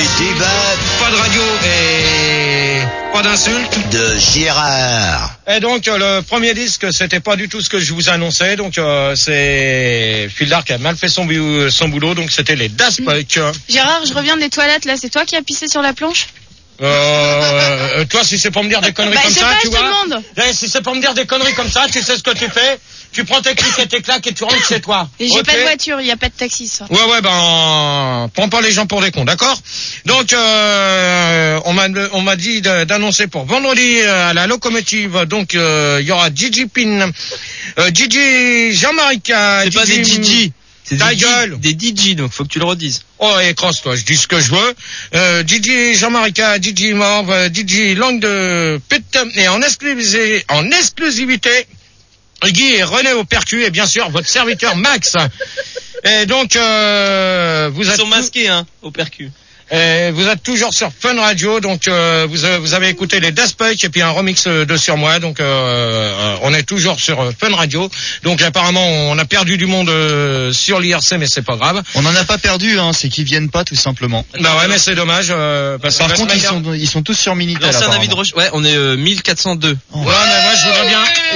débat. Pas de radio et pas d'insultes. De Gérard. Et donc, le premier disque, c'était pas du tout ce que je vous annonçais. Donc, c'est Fildar qui a mal fait son boulot. Donc, c'était les Daft Punk. Gérard, je reviens des toilettes, là. C'est toi qui as pissé sur la planche? Toi, si c'est pour me dire des conneries comme ça, tu vois. Si c'est pour me dire des conneries comme ça, tu sais ce que tu fais. Tu prends tes clics et tes claques et tu rentres chez toi. Et j'ai pas de voiture, il y a pas de taxi, ça. Ouais, ben, prends pas les gens pour des cons, d'accord? Donc, on m'a dit d'annoncer pour vendredi à la locomotive. Donc, il y aura Gigi Pin, Gigi Jean-Marie. C'est pas des Gigi. C'est ta gueule. Des DJ, donc faut que tu le redises. Oh, et crosse-toi, je dis ce que je veux. DJ Jean-Marica, DJ Morve, DJ Langue de Pute, et en exclusivité, Guy et René au percu, et bien sûr, votre serviteur Max. Et donc, Ils sont masqués, hein, au percu. Vous êtes toujours sur Fun Radio, donc vous avez écouté les Daft Punk et puis un remix de Sur Moi, donc on est toujours sur Fun Radio. Donc apparemment on a perdu du monde sur l'IRC, mais c'est pas grave. On n'en a pas perdu, hein, c'est qu'ils viennent pas tout simplement. Bah ouais, mais c'est dommage. Parce Par contre ils sont tous sur Minitel. C'est un avis de recherche. Ouais, on est 1402. Ouais, mais moi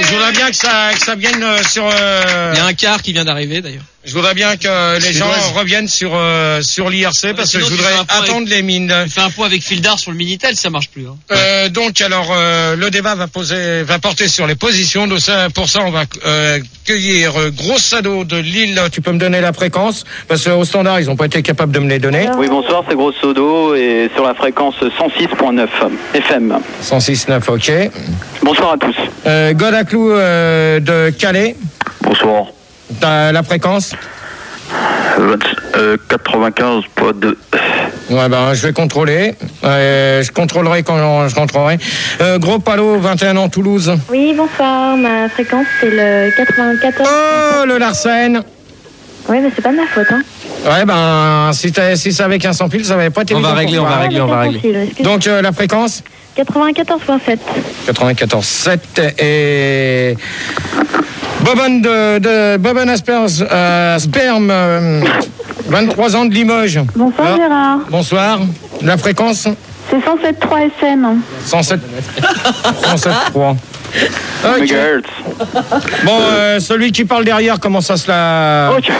je voudrais bien que ça vienne sur. Il y a un quart qui vient d'arriver d'ailleurs. Je voudrais bien que les gens reviennent sur l'IRC parce que je voudrais attendre les mines. Tu fais un point avec Fildar sur le Minitel, ça marche plus. Hein. Donc alors le débat va porter sur les positions. Donc pour ça on va cueillir Gros Sado de Lille. Tu peux me donner la fréquence parce qu'au standard ils n'ont pas été capables de me les donner. Oui, bonsoir, c'est Gros Sado et sur la fréquence 106.9 FM. 106.9, ok. Bonsoir à tous. Godaclou de Calais. Bonsoir. T'as la fréquence 95.2. Ouais, ben, je vais contrôler. Je contrôlerai quand je rentrerai. Gros Palo, 21 ans, Toulouse. Oui, bonsoir. Ma fréquence, c'est le 94. Oh, le Larsen. Oui, mais c'est pas de ma faute, hein. Ouais, ben, si c'est avec un sans fil, ça va pas être évident. On va régler. Donc, la fréquence 94.7. 94.7 et... Bobonne de Bobonne Sperme, 23 ans de Limoges. Bonsoir Gérard. Bonsoir. La fréquence c'est 107.3 FM. 107.3. Ok. Bon, celui qui parle derrière, comment ça se la... Ok.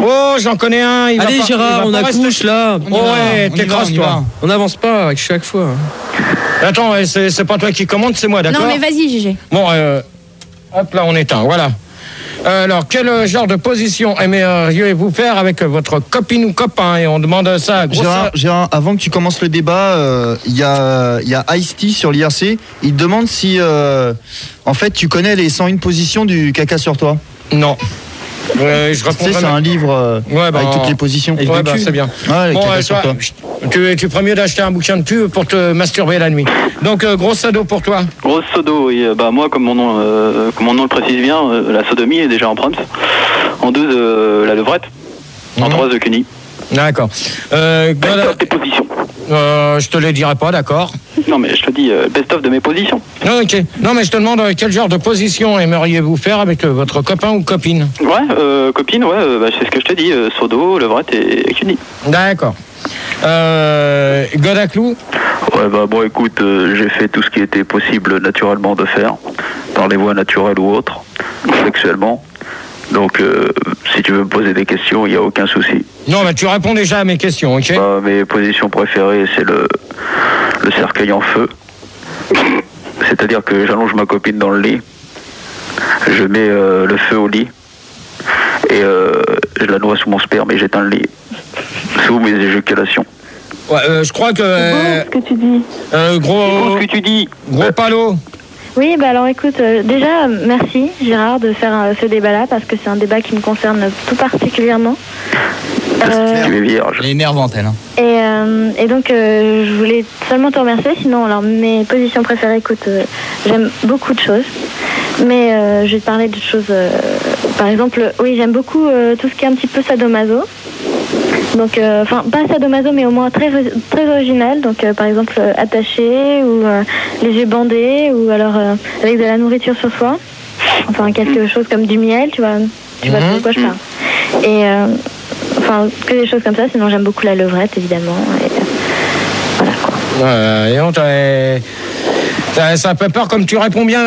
Oh, j'en connais un. Allez Gérard, on accouche là. Ouais, t'es crosse toi. On n'avance pas avec chaque fois. Attends, c'est pas toi qui commande, c'est moi, d'accord? Non mais vas-y Gégé. Bon, hop là, on éteint, voilà. Alors, quel genre de position aimeriez-vous faire avec votre copine ou copain? Et on demande ça à Gérard, avant que tu commences le débat, il y a Ice-T sur l'IRC. Il te demande si, en fait, tu connais les 101 positions du caca sur toi. Non. Je tu sais, c'est un livre avec toutes les positions. Ouais, bah, c'est bien. Ouais, bon, tu ferais mieux d'acheter un bouquin de cul pour te masturber la nuit. Donc, Gros Sado pour toi. Gros Sodo, oui. Bah, moi, comme mon nom le précise bien, la sodomie est déjà en prompt. En 2, la levrette. En 3, The Kenny. D'accord. Best of tes positions. Je te les dirai pas, d'accord. Non, mais je te dis best of de mes positions. Ok. Non, mais je te demande quel genre de position aimeriez-vous faire avec votre copain ou copine? Ouais, copine, ouais, c'est ce que je te dis. Sodo, levrette et Kenny. D'accord. Godaclou? Ouais, bah bon, écoute, j'ai fait tout ce qui était possible naturellement de faire, par les voies naturelles ou autres, sexuellement. Donc, si tu veux me poser des questions, il n'y a aucun souci. Non, mais tu réponds déjà à mes questions, ok? Mes positions préférées, c'est le cercueil en feu. C'est-à-dire que j'allonge ma copine dans le lit, je mets le feu au lit, et je la noie sous mon sperme et j'éteins le lit, sous mes éjaculations. Ouais, je crois que... C'est beau ce que tu dis. Ce que tu dis. Gros Palo. Oui, bah alors écoute, déjà, merci Gérard de faire ce débat-là, parce que c'est un débat qui me concerne tout particulièrement. Tu es vierge. Elle est énervante, elle. Et donc, je voulais seulement te remercier. Sinon, alors, mes positions préférées, écoute, j'aime beaucoup de choses. Mais je vais te parler de choses... par exemple, oui, j'aime beaucoup tout ce qui est un petit peu sadomaso. Donc, enfin, pas sadomaso, mais au moins très, très original. Donc, par exemple, attaché, ou les yeux bandés, ou alors avec de la nourriture sur soi. Enfin, quelque chose comme du miel, tu vois de quoi je parle. Et... Enfin, que des choses comme ça. Sinon, j'aime beaucoup la levrette, évidemment. Et voilà, quoi. Et on ça fait peur comme tu réponds bien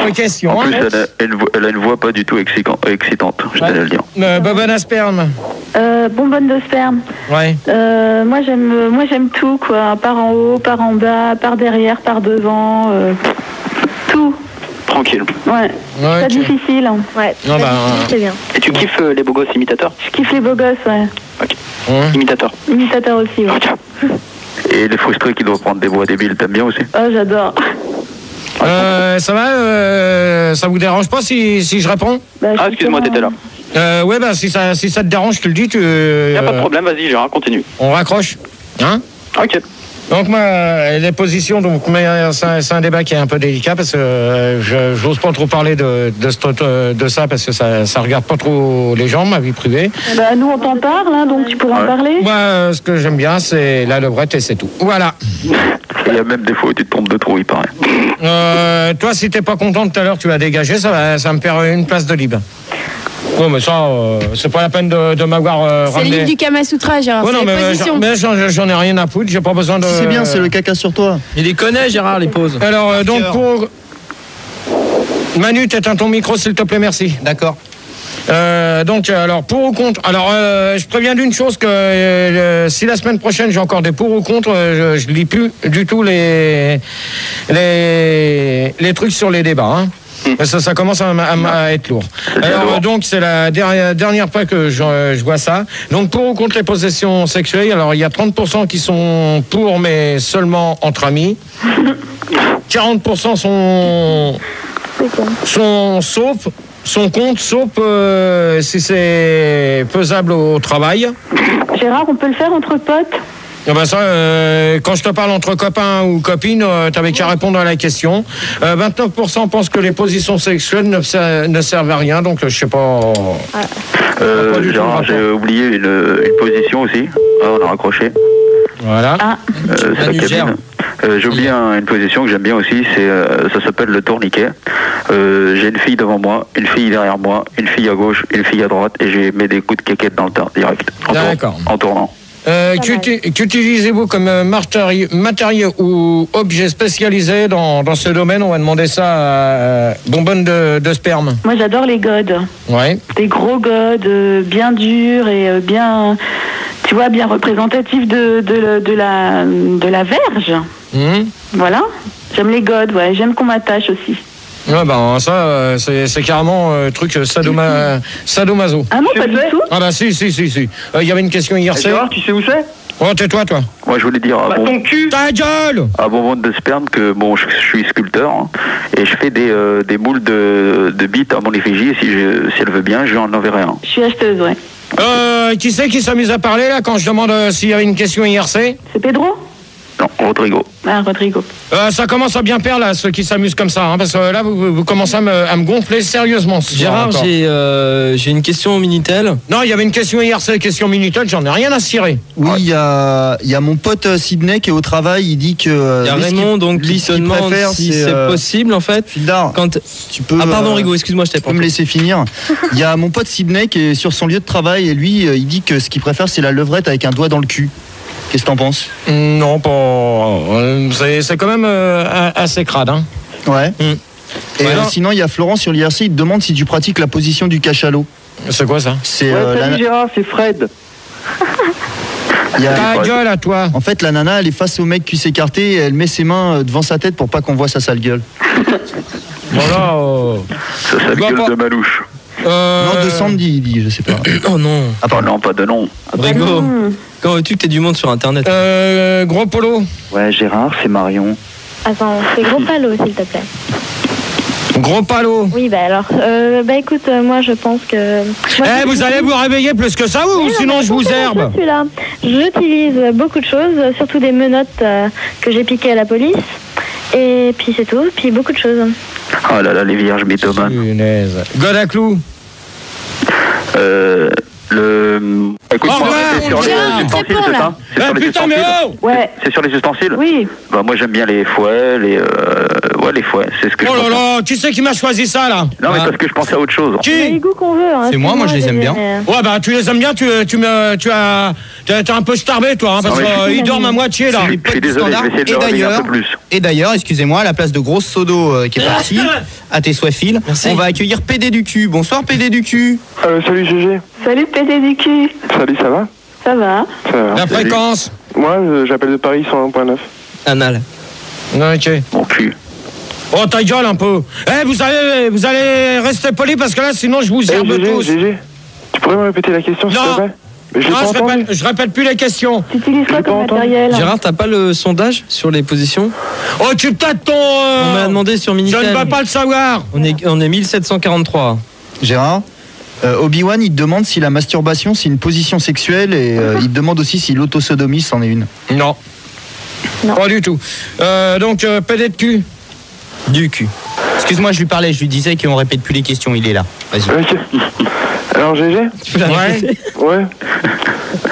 aux questions. En plus, elle a une voix pas du tout excitante, je tenais à le dire. Bonbonne à sperme. Bonbonne de sperme. Ouais. Moi j'aime tout, quoi. Par en haut, par en bas, par derrière, par devant. Tout. Tranquille. Ouais. Pas difficile. Hein. Ouais. Non, c'est bien. Et tu kiffes les beaux gosses imitateurs? Je kiffe les beaux gosses, ouais. Ok. Imitateurs. Imitateurs aussi, ouais. Et les frustrés qui doivent prendre des voix débiles, t'aimes bien aussi? Oh, j'adore. Ça va ça vous dérange pas si je réponds? Excuse-moi, t'étais là. Ouais, si ça te dérange, je te le dis. Y a pas de problème, vas-y, Gérard, continue. On raccroche. Hein? Ok. Donc moi, les positions, mais c'est un débat qui est un peu délicat parce que j'ose pas trop parler de ça parce que ça regarde pas trop les gens, ma vie privée. Nous on t'en parle, hein, donc tu pourras en parler. Moi, ce que j'aime bien, c'est la levrette et c'est tout. Voilà. Il y a même des fois où tu te trompes de trop, il paraît. Toi, si t'es pas content tout à l'heure, tu vas dégager, ça va me faire une place de libre. Oh, mais ça, c'est pas la peine de m'avoir ramené. C'est le livre du Kama Sutra, Gérard. Ouais, non, mais j'en ai rien à foutre, j'ai pas besoin de. C'est bien, c'est le caca sur toi. Il les connaît, Gérard, les pauses. Alors, donc pour. Manu, t'éteins ton micro, s'il te plaît, merci. D'accord. Donc, alors, pour ou contre. Alors, je préviens d'une chose que si la semaine prochaine j'ai encore des pour ou contre, je lis plus du tout les trucs sur les débats. Hein. Ça commence à être lourd. Alors donc c'est la dernière fois que je vois ça. Donc pour ou contre les possessions sexuelles, alors il y a 30% qui sont pour mais seulement entre amis. 40% sont contre sauf si c'est faisable au travail. Gérard, on peut le faire entre potes? Ça, quand je te parle entre copains ou copines, t'avais qu'à répondre à la question. 29% pensent que les positions sexuelles ne servent à rien, donc je sais pas. Gérard, j'ai oublié une position aussi. On a raccroché. Voilà. J'ai oublié une position que j'aime bien aussi, ça s'appelle le tourniquet. J'ai une fille devant moi, une fille derrière moi, une fille à gauche, une fille à droite, et j'ai mis des coups de quéquette dans le tas, direct, en tournant. Qu'utilisez-vous comme matériel ou objet spécialisé dans ce domaine? On va demander ça à Bonbonne de sperme. Moi j'adore les godes. Ouais. Des gros godes bien durs et bien, tu vois, bien représentatifs de la verge. Voilà. J'aime les godes, ouais. J'aime qu'on m'attache aussi. Ouais, ça, c'est carrément truc sadomaso. Ah non, pas du tout. Ah si. Il y avait une question hier. Gérard, tu sais où c'est? Oh, tais-toi, toi. Moi, je voulais dire ton cul. Ta gueule. À Bonbonne de sperme que je suis sculpteur hein, et je fais des moules de bites à mon effigie. Si elle veut bien, je lui en enverrai un. Je suis acheteuse, ouais. Qui c'est qui s'amuse à parler là quand je demande s'il y avait une question IRC? C'est Pedro? Non, Rodrigo. Ah, Rodrigo. Ça commence à bien faire là, ceux qui s'amusent comme ça, hein, parce que là vous commencez à me gonfler sérieusement. Gérard, j'ai une question au Minitel. Non, il y avait une question IRC, question Minitel, j'en ai rien à cirer. Oui, il y a mon pote Sidney qui est au travail, il dit que. Il y a Raymond donc qui se demande si c'est possible en fait. Fildar, quand tu peux. Ah pardon Rigo, excuse-moi, je t'ai pas. Tu peux me laisser finir. Il y a mon pote Sidney qui est sur son lieu de travail et lui, il dit que ce qu'il préfère c'est la levrette avec un doigt dans le cul. Qu'est-ce que t'en penses? Non, pas. C'est quand même assez crade, hein. Ouais. Et sinon, il y a Florent sur l'IRC, il te demande si tu pratiques la position du cachalot. C'est quoi ça? C'est salut Gérard, c'est Fred. Ta gueule à toi. En fait, la nana, elle est face au mec qui s'écarté et elle met ses mains devant sa tête pour pas qu'on voit sa sale gueule. Voilà. Sa sale gueule de Malouche. Non, de Sandy, il dit, je sais pas. Oh non. Ah bah non, pas de nom. Rigo, quand veux-tu que t'aies du monde sur internet? Gros Polo. Ouais, Gérard, c'est Marion. Attends, c'est Gros Palo, s'il te plaît. Gros Palo. Oui, alors, écoute, moi je pense que... vous allez vous réveiller plus que ça ou sinon je vous herbe? J'utilise beaucoup de choses, surtout des menottes que j'ai piquées à la police. Et puis c'est tout, puis beaucoup de choses. Oh là là, les vierges mythomanes. God à clou. Écoute-moi, c'est sur les ustensiles, c'est ça? C'est sur les ustensiles? Ouais. C'est sur les ustensiles? Oui. Bah moi j'aime bien les fouets, Ouais, les fois, c'est ce que je Oh là pense. là, qui c'est qui m'a choisi ça, là? Non, mais parce que je pensais à autre chose. On a les Qui? goûts qu'on veut. Hein, C'est moi je les aime bien. Ouais, bah, tu les aimes bien, t'es un peu starbé, toi, hein, parce Non, mais qu'ils dorment à moitié, là. Je suis désolé, je vais essayer de Et le réveiller un d'ailleurs, peu plus. et d'ailleurs, excusez-moi, à la place de Grosse Sodo qui est partie, à tes souhaits Phil, on va accueillir PD du cul. Bonsoir PD du cul. Salut GG. Salut PD du cul. Salut, ça va? Ça va? Ça va. La fréquence. Moi, j'appelle de Paris 101.9. Anal. Ok. Mon cul. Oh, ta gueule un peu. Eh, vous allez rester poli parce que là, sinon, je vous Eh, herbe tous. GG, tu pourrais me répéter la question, s'il Non. te plaît? Mais je l'ai Non, pas entendu. je répète plus les questions. Tu utilises quoi J'ai pas comme entendu. matériel? Gérard, t'as pas le sondage sur les positions? Oh, tu peut-être ton... On m'a demandé sur Je Minitel. ne veux pas le savoir. On est 1743. Gérard, Obi-Wan, il te demande si la masturbation, c'est une position sexuelle et il te demande aussi si l'autosodomie, c'en est une. Non. Non. Pas du tout. Donc, PD de cul. Du cul. Excuse-moi, je lui parlais, je lui disais qu'on répète plus les questions, il est là. Vas-y. Ok. Alors GG? Ouais. Ouais.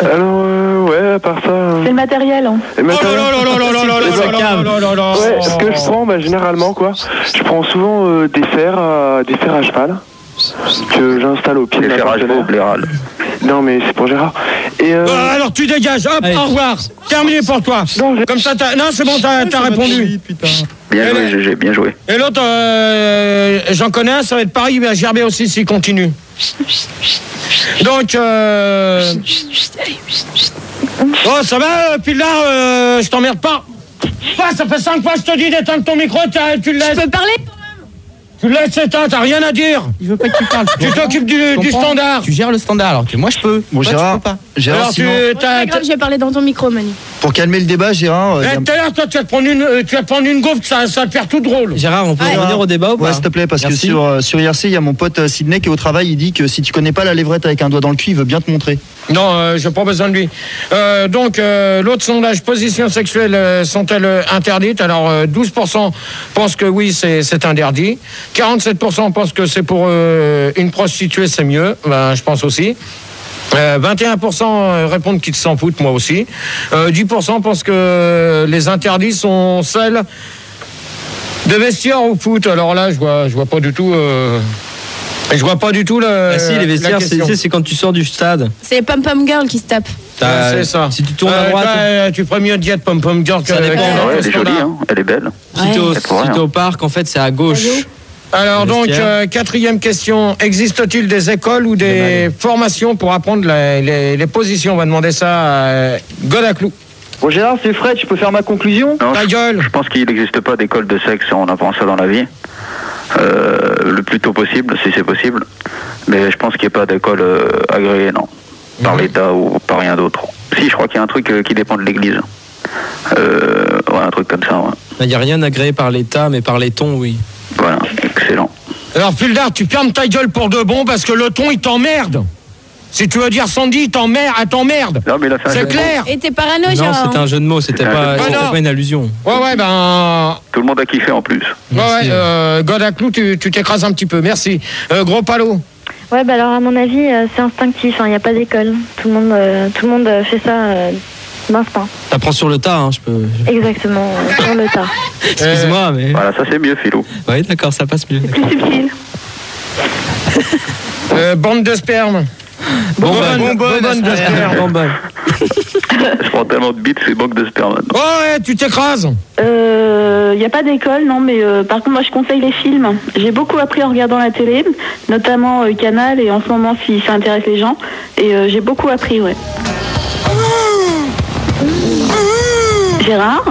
Alors, ouais, à part ça... C'est le matériel. Hein. Et Oh maintenant- là là là là là là là là là là là là. Ouais, ce que je prends, bah, généralement, quoi, je prends souvent des fers à cheval que j'installe au pied de Les ma ferrages partenaire. oblérales. Non, mais c'est pour Gérard. Et Alors tu dégages, hop, Allez. au revoir. Terminé pour toi. Non, j'ai- Comme ça, non, c'est bon, t'as répondu. Bien joué, GG, bien joué. Et l'autre, j'en connais un, ça va être pareil, il va gerber aussi s'il continue. Donc, oh, ça va, Pilar, je t'emmerde pas. Ah, ça fait 5 fois que je te dis d'éteindre ton micro, tu le laisses. Je peux parler? Tu le laisses éteindre, t'as rien à dire. Il veut pas que tu parles. Tu t'occupes du standard. Tu gères le standard alors que moi je peux. Bon, Toi, Gérard, tu peux pas. Gérard, Alors, sinon, C'est pas grave, je vais parler dans ton micro, Manu. pour calmer le débat, Gérard, Eh, tout à l'heure, toi, tu vas te prendre une gaufre, ça va te faire tout drôle. Gérard, on peut Ouais. revenir au débat ou pas? ouais, s'il te plaît, parce Merci. que sur IRC, il y a mon pote Sydney qui est au travail, il dit que si tu connais pas la lévrette avec un doigt dans le cul, il veut bien te montrer. Non, j'ai pas besoin de lui. Donc, l'autre sondage, positions sexuelles sont-elles interdites? Alors, 12% pensent que oui, c'est interdit. 47% pensent que c'est pour une prostituée, c'est mieux. Ben, je pense aussi. 21% répondent qu'ils s'en foutent, moi aussi. 10% pensent que les interdits sont celles de vestiaire au foot. Alors là, je vois pas du tout... je vois pas du tout le. Ah si, les vestiaires, la question. c'est quand tu sors du stade. C'est les pom-pom girls qui se tapent. C'est ça. Si tu tournes à droite, tu ferais mieux de dire pom-pom girl que Ça dépend. Ouais, elle est jolie, hein. Elle est belle. si t'es au, C'est pour si rien. t'es au parc, en fait, c'est à gauche. Alors Le donc, vestiaire. quatrième question. Existe-t-il des écoles ou des formations pour apprendre les positions? On va demander ça à Godaclou. Bon, Gérard, c'est Fred, tu peux faire ma conclusion? Non, Ta gueule. je pense qu'il n'existe pas d'école de sexe, on apprend ça dans la vie. Le plus tôt possible, si c'est possible. Mais je pense qu'il n'y a pas d'école agréée, non. Par l'État ou par rien d'autre. Si, je crois qu'il y a un truc qui dépend de l'Église. Ouais, un truc comme ça, ouais. Il n'y a rien agréé par l'État, mais par les tons, oui. Voilà, excellent. Alors Fuldar, tu fermes ta gueule pour de bon parce que le ton il t'emmerde. Si tu veux dire Sandy, il t'emmerde. Non, mais il a fait un jeu C'est de clair. Et t'es parano, Non, Gérard. c'était un jeu de mots, c'était Ah, pas, non. c'était pas une allusion. Ouais, ben. mots. Tout le monde a kiffé en plus. Merci. Godaclou, tu t'écrases un petit peu. Merci. Gros palo. Ouais, bah alors à mon avis, c'est instinctif. Il n'y a pas d'école. Tout le monde fait ça d'instinct. T'apprends sur le tas, hein, je peux. Exactement, sur le tas. Excuse-moi, mais. Voilà, ça c'est mieux, Philou. Oui, d'accord, ça passe mieux. Plus subtil. Bande de sperme. Bonbonne de sperme. Bonbonne. Je prends tellement de bites, c'est manque de sperme maintenant. Oh ouais, tu t'écrases. Il n'y a pas d'école, non, mais par contre, moi, je conseille les films. J'ai beaucoup appris en regardant la télé, notamment Canal, et en ce moment, si ça intéresse les gens. Et j'ai beaucoup appris, ouais. Gérard?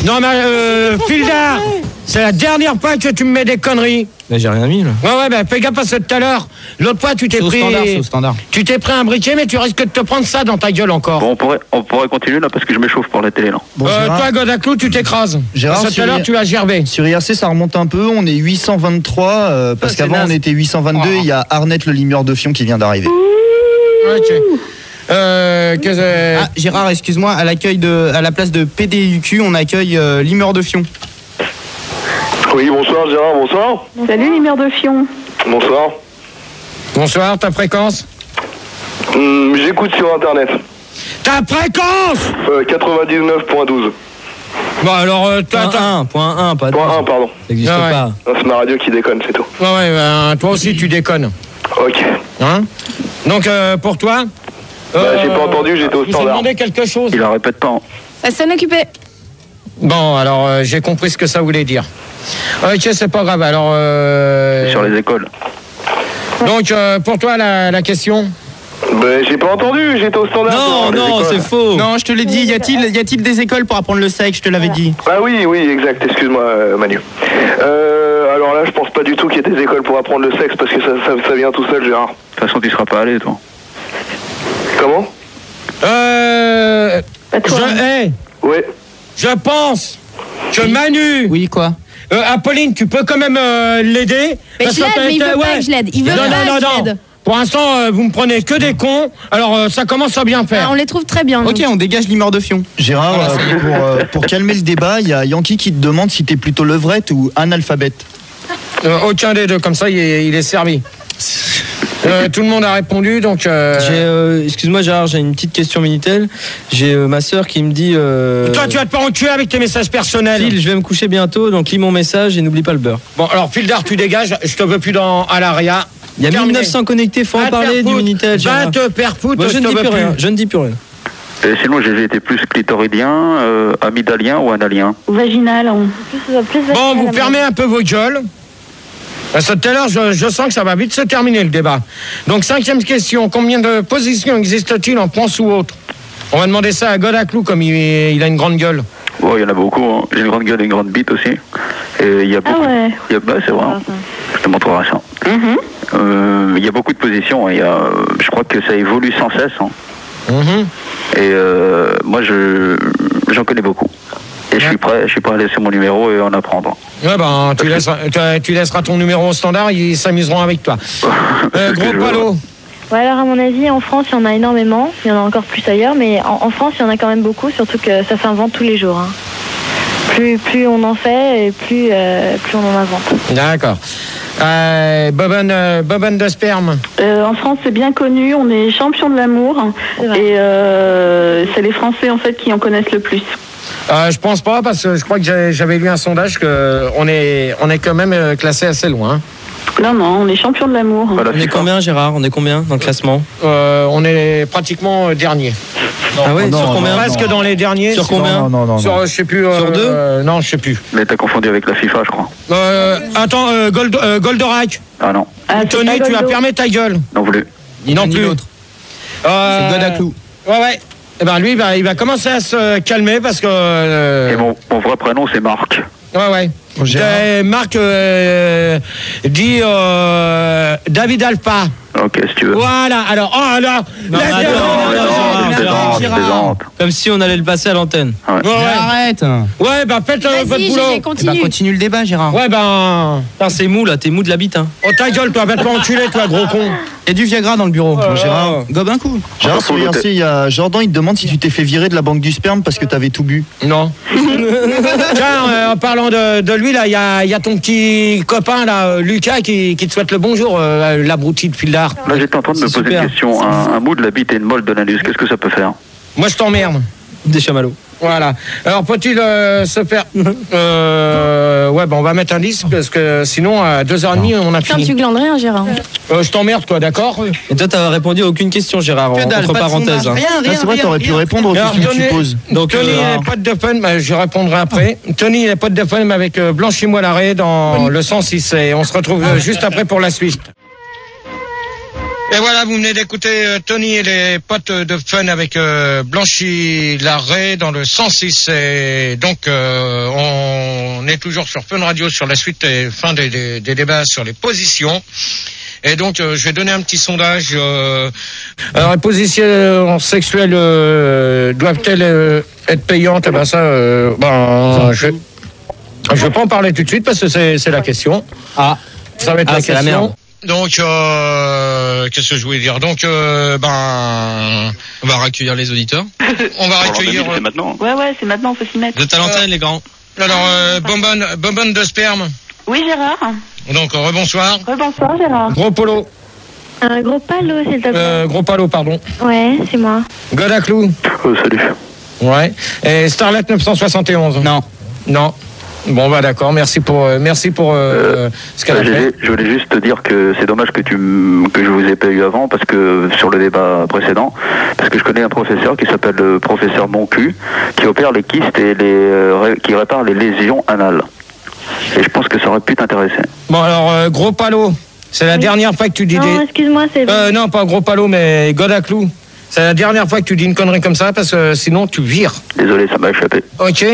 Non, mais Fuldar, c'est la dernière fois que tu me mets des conneries. Mais j'ai rien mis, là. Ouais, bah fais gaffe parce que tout à l'heure, l'autre fois, tu t'es C'est au pris. standard, c'est au standard. Tu t'es pris un briquet, mais tu risques de te prendre ça dans ta gueule encore. Bon, on pourrait continuer là parce que je m'échauffe pour la télé là. Bon, Gérard, Toi, Godaclou, tu t'écrases. Gérard, Parce que tout à l'heure, tu as gerbé. sur IRC, ça remonte un peu. On est 823, parce c'est qu'avant, naze. on était 822. Oh. Il y a Arnett, le limeur de Fion, qui vient d'arriver. Ok. Ah, Gérard, excuse-moi, à la place de PDUQ, on accueille Limeur de Fion. Oui, bonsoir Gérard, bonsoir. Salut, les mères de Fion. Bonsoir. Bonsoir, ta fréquence. J'écoute sur internet. Ta fréquence 99.12. Bon, alors, point 1, pas 2. Point 1, pardon. Ça n'existe pas. Non, c'est ma radio qui déconne, c'est tout. Ouais, toi aussi, tu déconnes. Ok. Hein? Donc, pour toi j'ai pas entendu, j'étais au standard. Je vous ai demandé quelque chose. Il en répète pas. Ça sonne occupé. Bon, alors, j'ai compris ce que ça voulait dire. Ok, c'est pas grave, alors... C'est sur les écoles. Donc, pour toi, la question j'ai pas entendu, j'étais au standard. Non, c'est faux. Non, je te l'ai dit, y a-t-il des écoles pour apprendre le sexe? Je te l'avais dit. Ah oui, exact, excuse-moi Manu. Alors là, je pense pas du tout qu'il y ait des écoles pour apprendre le sexe parce que ça vient tout seul, Gérard. De toute façon, tu seras pas allé, toi. Comment Ouais. Je pense que Manu... Oui, quoi Apolline, tu peux quand même l'aider. Mais je l'aide, mais il veut pas que je l'aide. Il veut pas que je l'aide. Pour l'instant, vous me prenez que des cons, alors ça commence à bien faire. On les trouve très bien. Ok, on dégage l'humeur de fion. Gérard, pour calmer le débat, il y a Yankee qui te demande si t'es plutôt levrette ou analphabète. Aucun des deux, comme ça il est servi. Tout le monde a répondu, donc... Excuse-moi Gérard, j'ai une petite question Minitel. J'ai ma sœur qui me dit... Toi, tu vas te faire enculer avec tes messages personnels. Phil, je vais me coucher bientôt, donc lis mon message et n'oublie pas le beurre. Bon, alors, Phildar, tu dégages, je te veux plus à l'ARIA. Il y a 1900 connectés, faut en parler du Minitel, Gérard. Va te faire foutre, je ne dis plus rien, je ne dis plus rien. Sinon, j'ai été plus clitoridien, amygdalien ou analien. Vaginal. Bon, vous fermez un peu vos gueules. Parce que tout à l'heure, je sens que ça va vite se terminer le débat. Donc, 5e question. Combien de positions existe-t-il en France ou autre? On va demander ça à Godaclou, comme il a une grande gueule. Ouais, il y en a beaucoup. Hein. J'ai une grande gueule et une grande bite aussi. Et il y a beaucoup. Ah ouais. C'est vrai. Je te montrerai ça. Il y a beaucoup de positions. Et, je crois que ça évolue sans cesse. Hein. Et moi, j'en connais beaucoup. Et je suis prêt à laisser mon numéro et en apprendre. Ouais, tu laisseras ton numéro au standard, ils s'amuseront avec toi. Gros Palo. Ouais, alors à mon avis, en France, il y en a énormément. Il y en a encore plus ailleurs, mais en France, il y en a quand même beaucoup, surtout que ça s'invente tous les jours. Hein. Plus on en fait, et plus on en invente. D'accord. Bobonne de sperme. En France, c'est bien connu, on est champion de l'amour. Et c'est les Français, en fait, qui en connaissent le plus. Je pense pas, parce que je crois que j'avais lu un sondage qu'on est quand même classé assez loin. Non, on est champion de l'amour. Voilà, on est combien, Gérard? On est combien dans le classement? On est pratiquement dernier. Ah ouais, sur combien? Presque dans les derniers. Sur combien? Non. Sur, je sais plus. Sur 2? Non, je sais plus. Mais t'as confondu avec la FIFA, je crois. Attends, Goldorak. Ah non. Tony, tu vas fermer ta gueule. Non plus. Non plus. L'autre. C'est Godaclou. Ouais. Eh ben lui, il va commencer à se calmer parce que... Et mon vrai prénom, c'est Marc. Ouais. Marc dit David Alpha. Ok, si tu veux. Voilà, alors... Oh là Gérard. Comme si on allait le passer à l'antenne. Ouais. Arrête. Ouais, faites votre boulot. Continue. Continue le débat, Gérard. Ouais, Putain, c'est mou, là, t'es mou de la bite, hein. Oh, ta gueule, toi, va te enculer, toi, gros con. Il y a du Viagra dans le bureau. Gérard, gobe un coup. Gérard, sur IRC, il y a Jordan, il te demande si tu t'es fait virer de la banque du sperme parce que t'avais tout bu. Non. Tiens, en parlant de lui, là, il y a ton petit copain, là, Lucas, qui te souhaite le bonjour, l'abruti de Phildar. Là, j'étais en train de me poser une question. Un mou de la bite et une molle de l'anus, qu'est-ce que ça peut faire? Moi, je t'emmerde. Des chamallows. Voilà. Alors, peut-il se faire... ouais, on va mettre un disque, parce que sinon, à 2h30, on a fini. Tu glandes rien, Gérard. Je t'emmerde, toi, d'accord? Et toi, t'as répondu à aucune question, Gérard, entre parenthèses. Rien, c'est vrai, t'aurais pu répondre aux questions que tu poses. Donc, Tony, il est pote de fun, je répondrai après. Tony, il est pote de fun avec Blanchis-moi l'arrêt dans le 106. Et on se retrouve juste après pour la suite. Et voilà, vous venez d'écouter Tony et les potes de fun avec Blanchie Larrey dans le 106. Et donc, on est toujours sur Fun Radio sur la suite et fin des débats sur les positions. Et donc, je vais donner un petit sondage. Alors, les positions sexuelles doivent-elles être payantes? Eh ben ça, je vais pas en parler tout de suite parce que c'est la question. Ça va être la question. La merde. Donc, qu'est-ce que je voulais dire? Donc, on va accueillir les auditeurs. On va accueillir... C'est maintenant. Ouais, c'est maintenant, faut s'y mettre. De ta l'antenne, les grands. Alors, bonbonne de sperme. Oui, Gérard. Donc, rebonsoir. Rebonsoir, Gérard. Gros polo. Gros Palo, s'il te plaît. Gros Palo, pardon. Ouais, c'est moi. Godaclou. Salut. Ouais. Et Starlet 971. Non. Bon, bah d'accord, merci pour ce qu'elle a fait. Je voulais juste te dire que c'est dommage que je vous ai pas eu avant, parce que sur le débat précédent, parce que je connais un professeur qui s'appelle le professeur Moncu, qui opère les kystes et qui répare les lésions anales. Et je pense que ça aurait pu t'intéresser. Bon alors, Gros Palo, c'est la dernière fois que tu dis Non, excuse-moi, c'est... non, pas Gros Palo, mais Godaclou. C'est la dernière fois que tu dis une connerie comme ça, parce que sinon tu vires. Désolé, ça m'a échappé. Ok.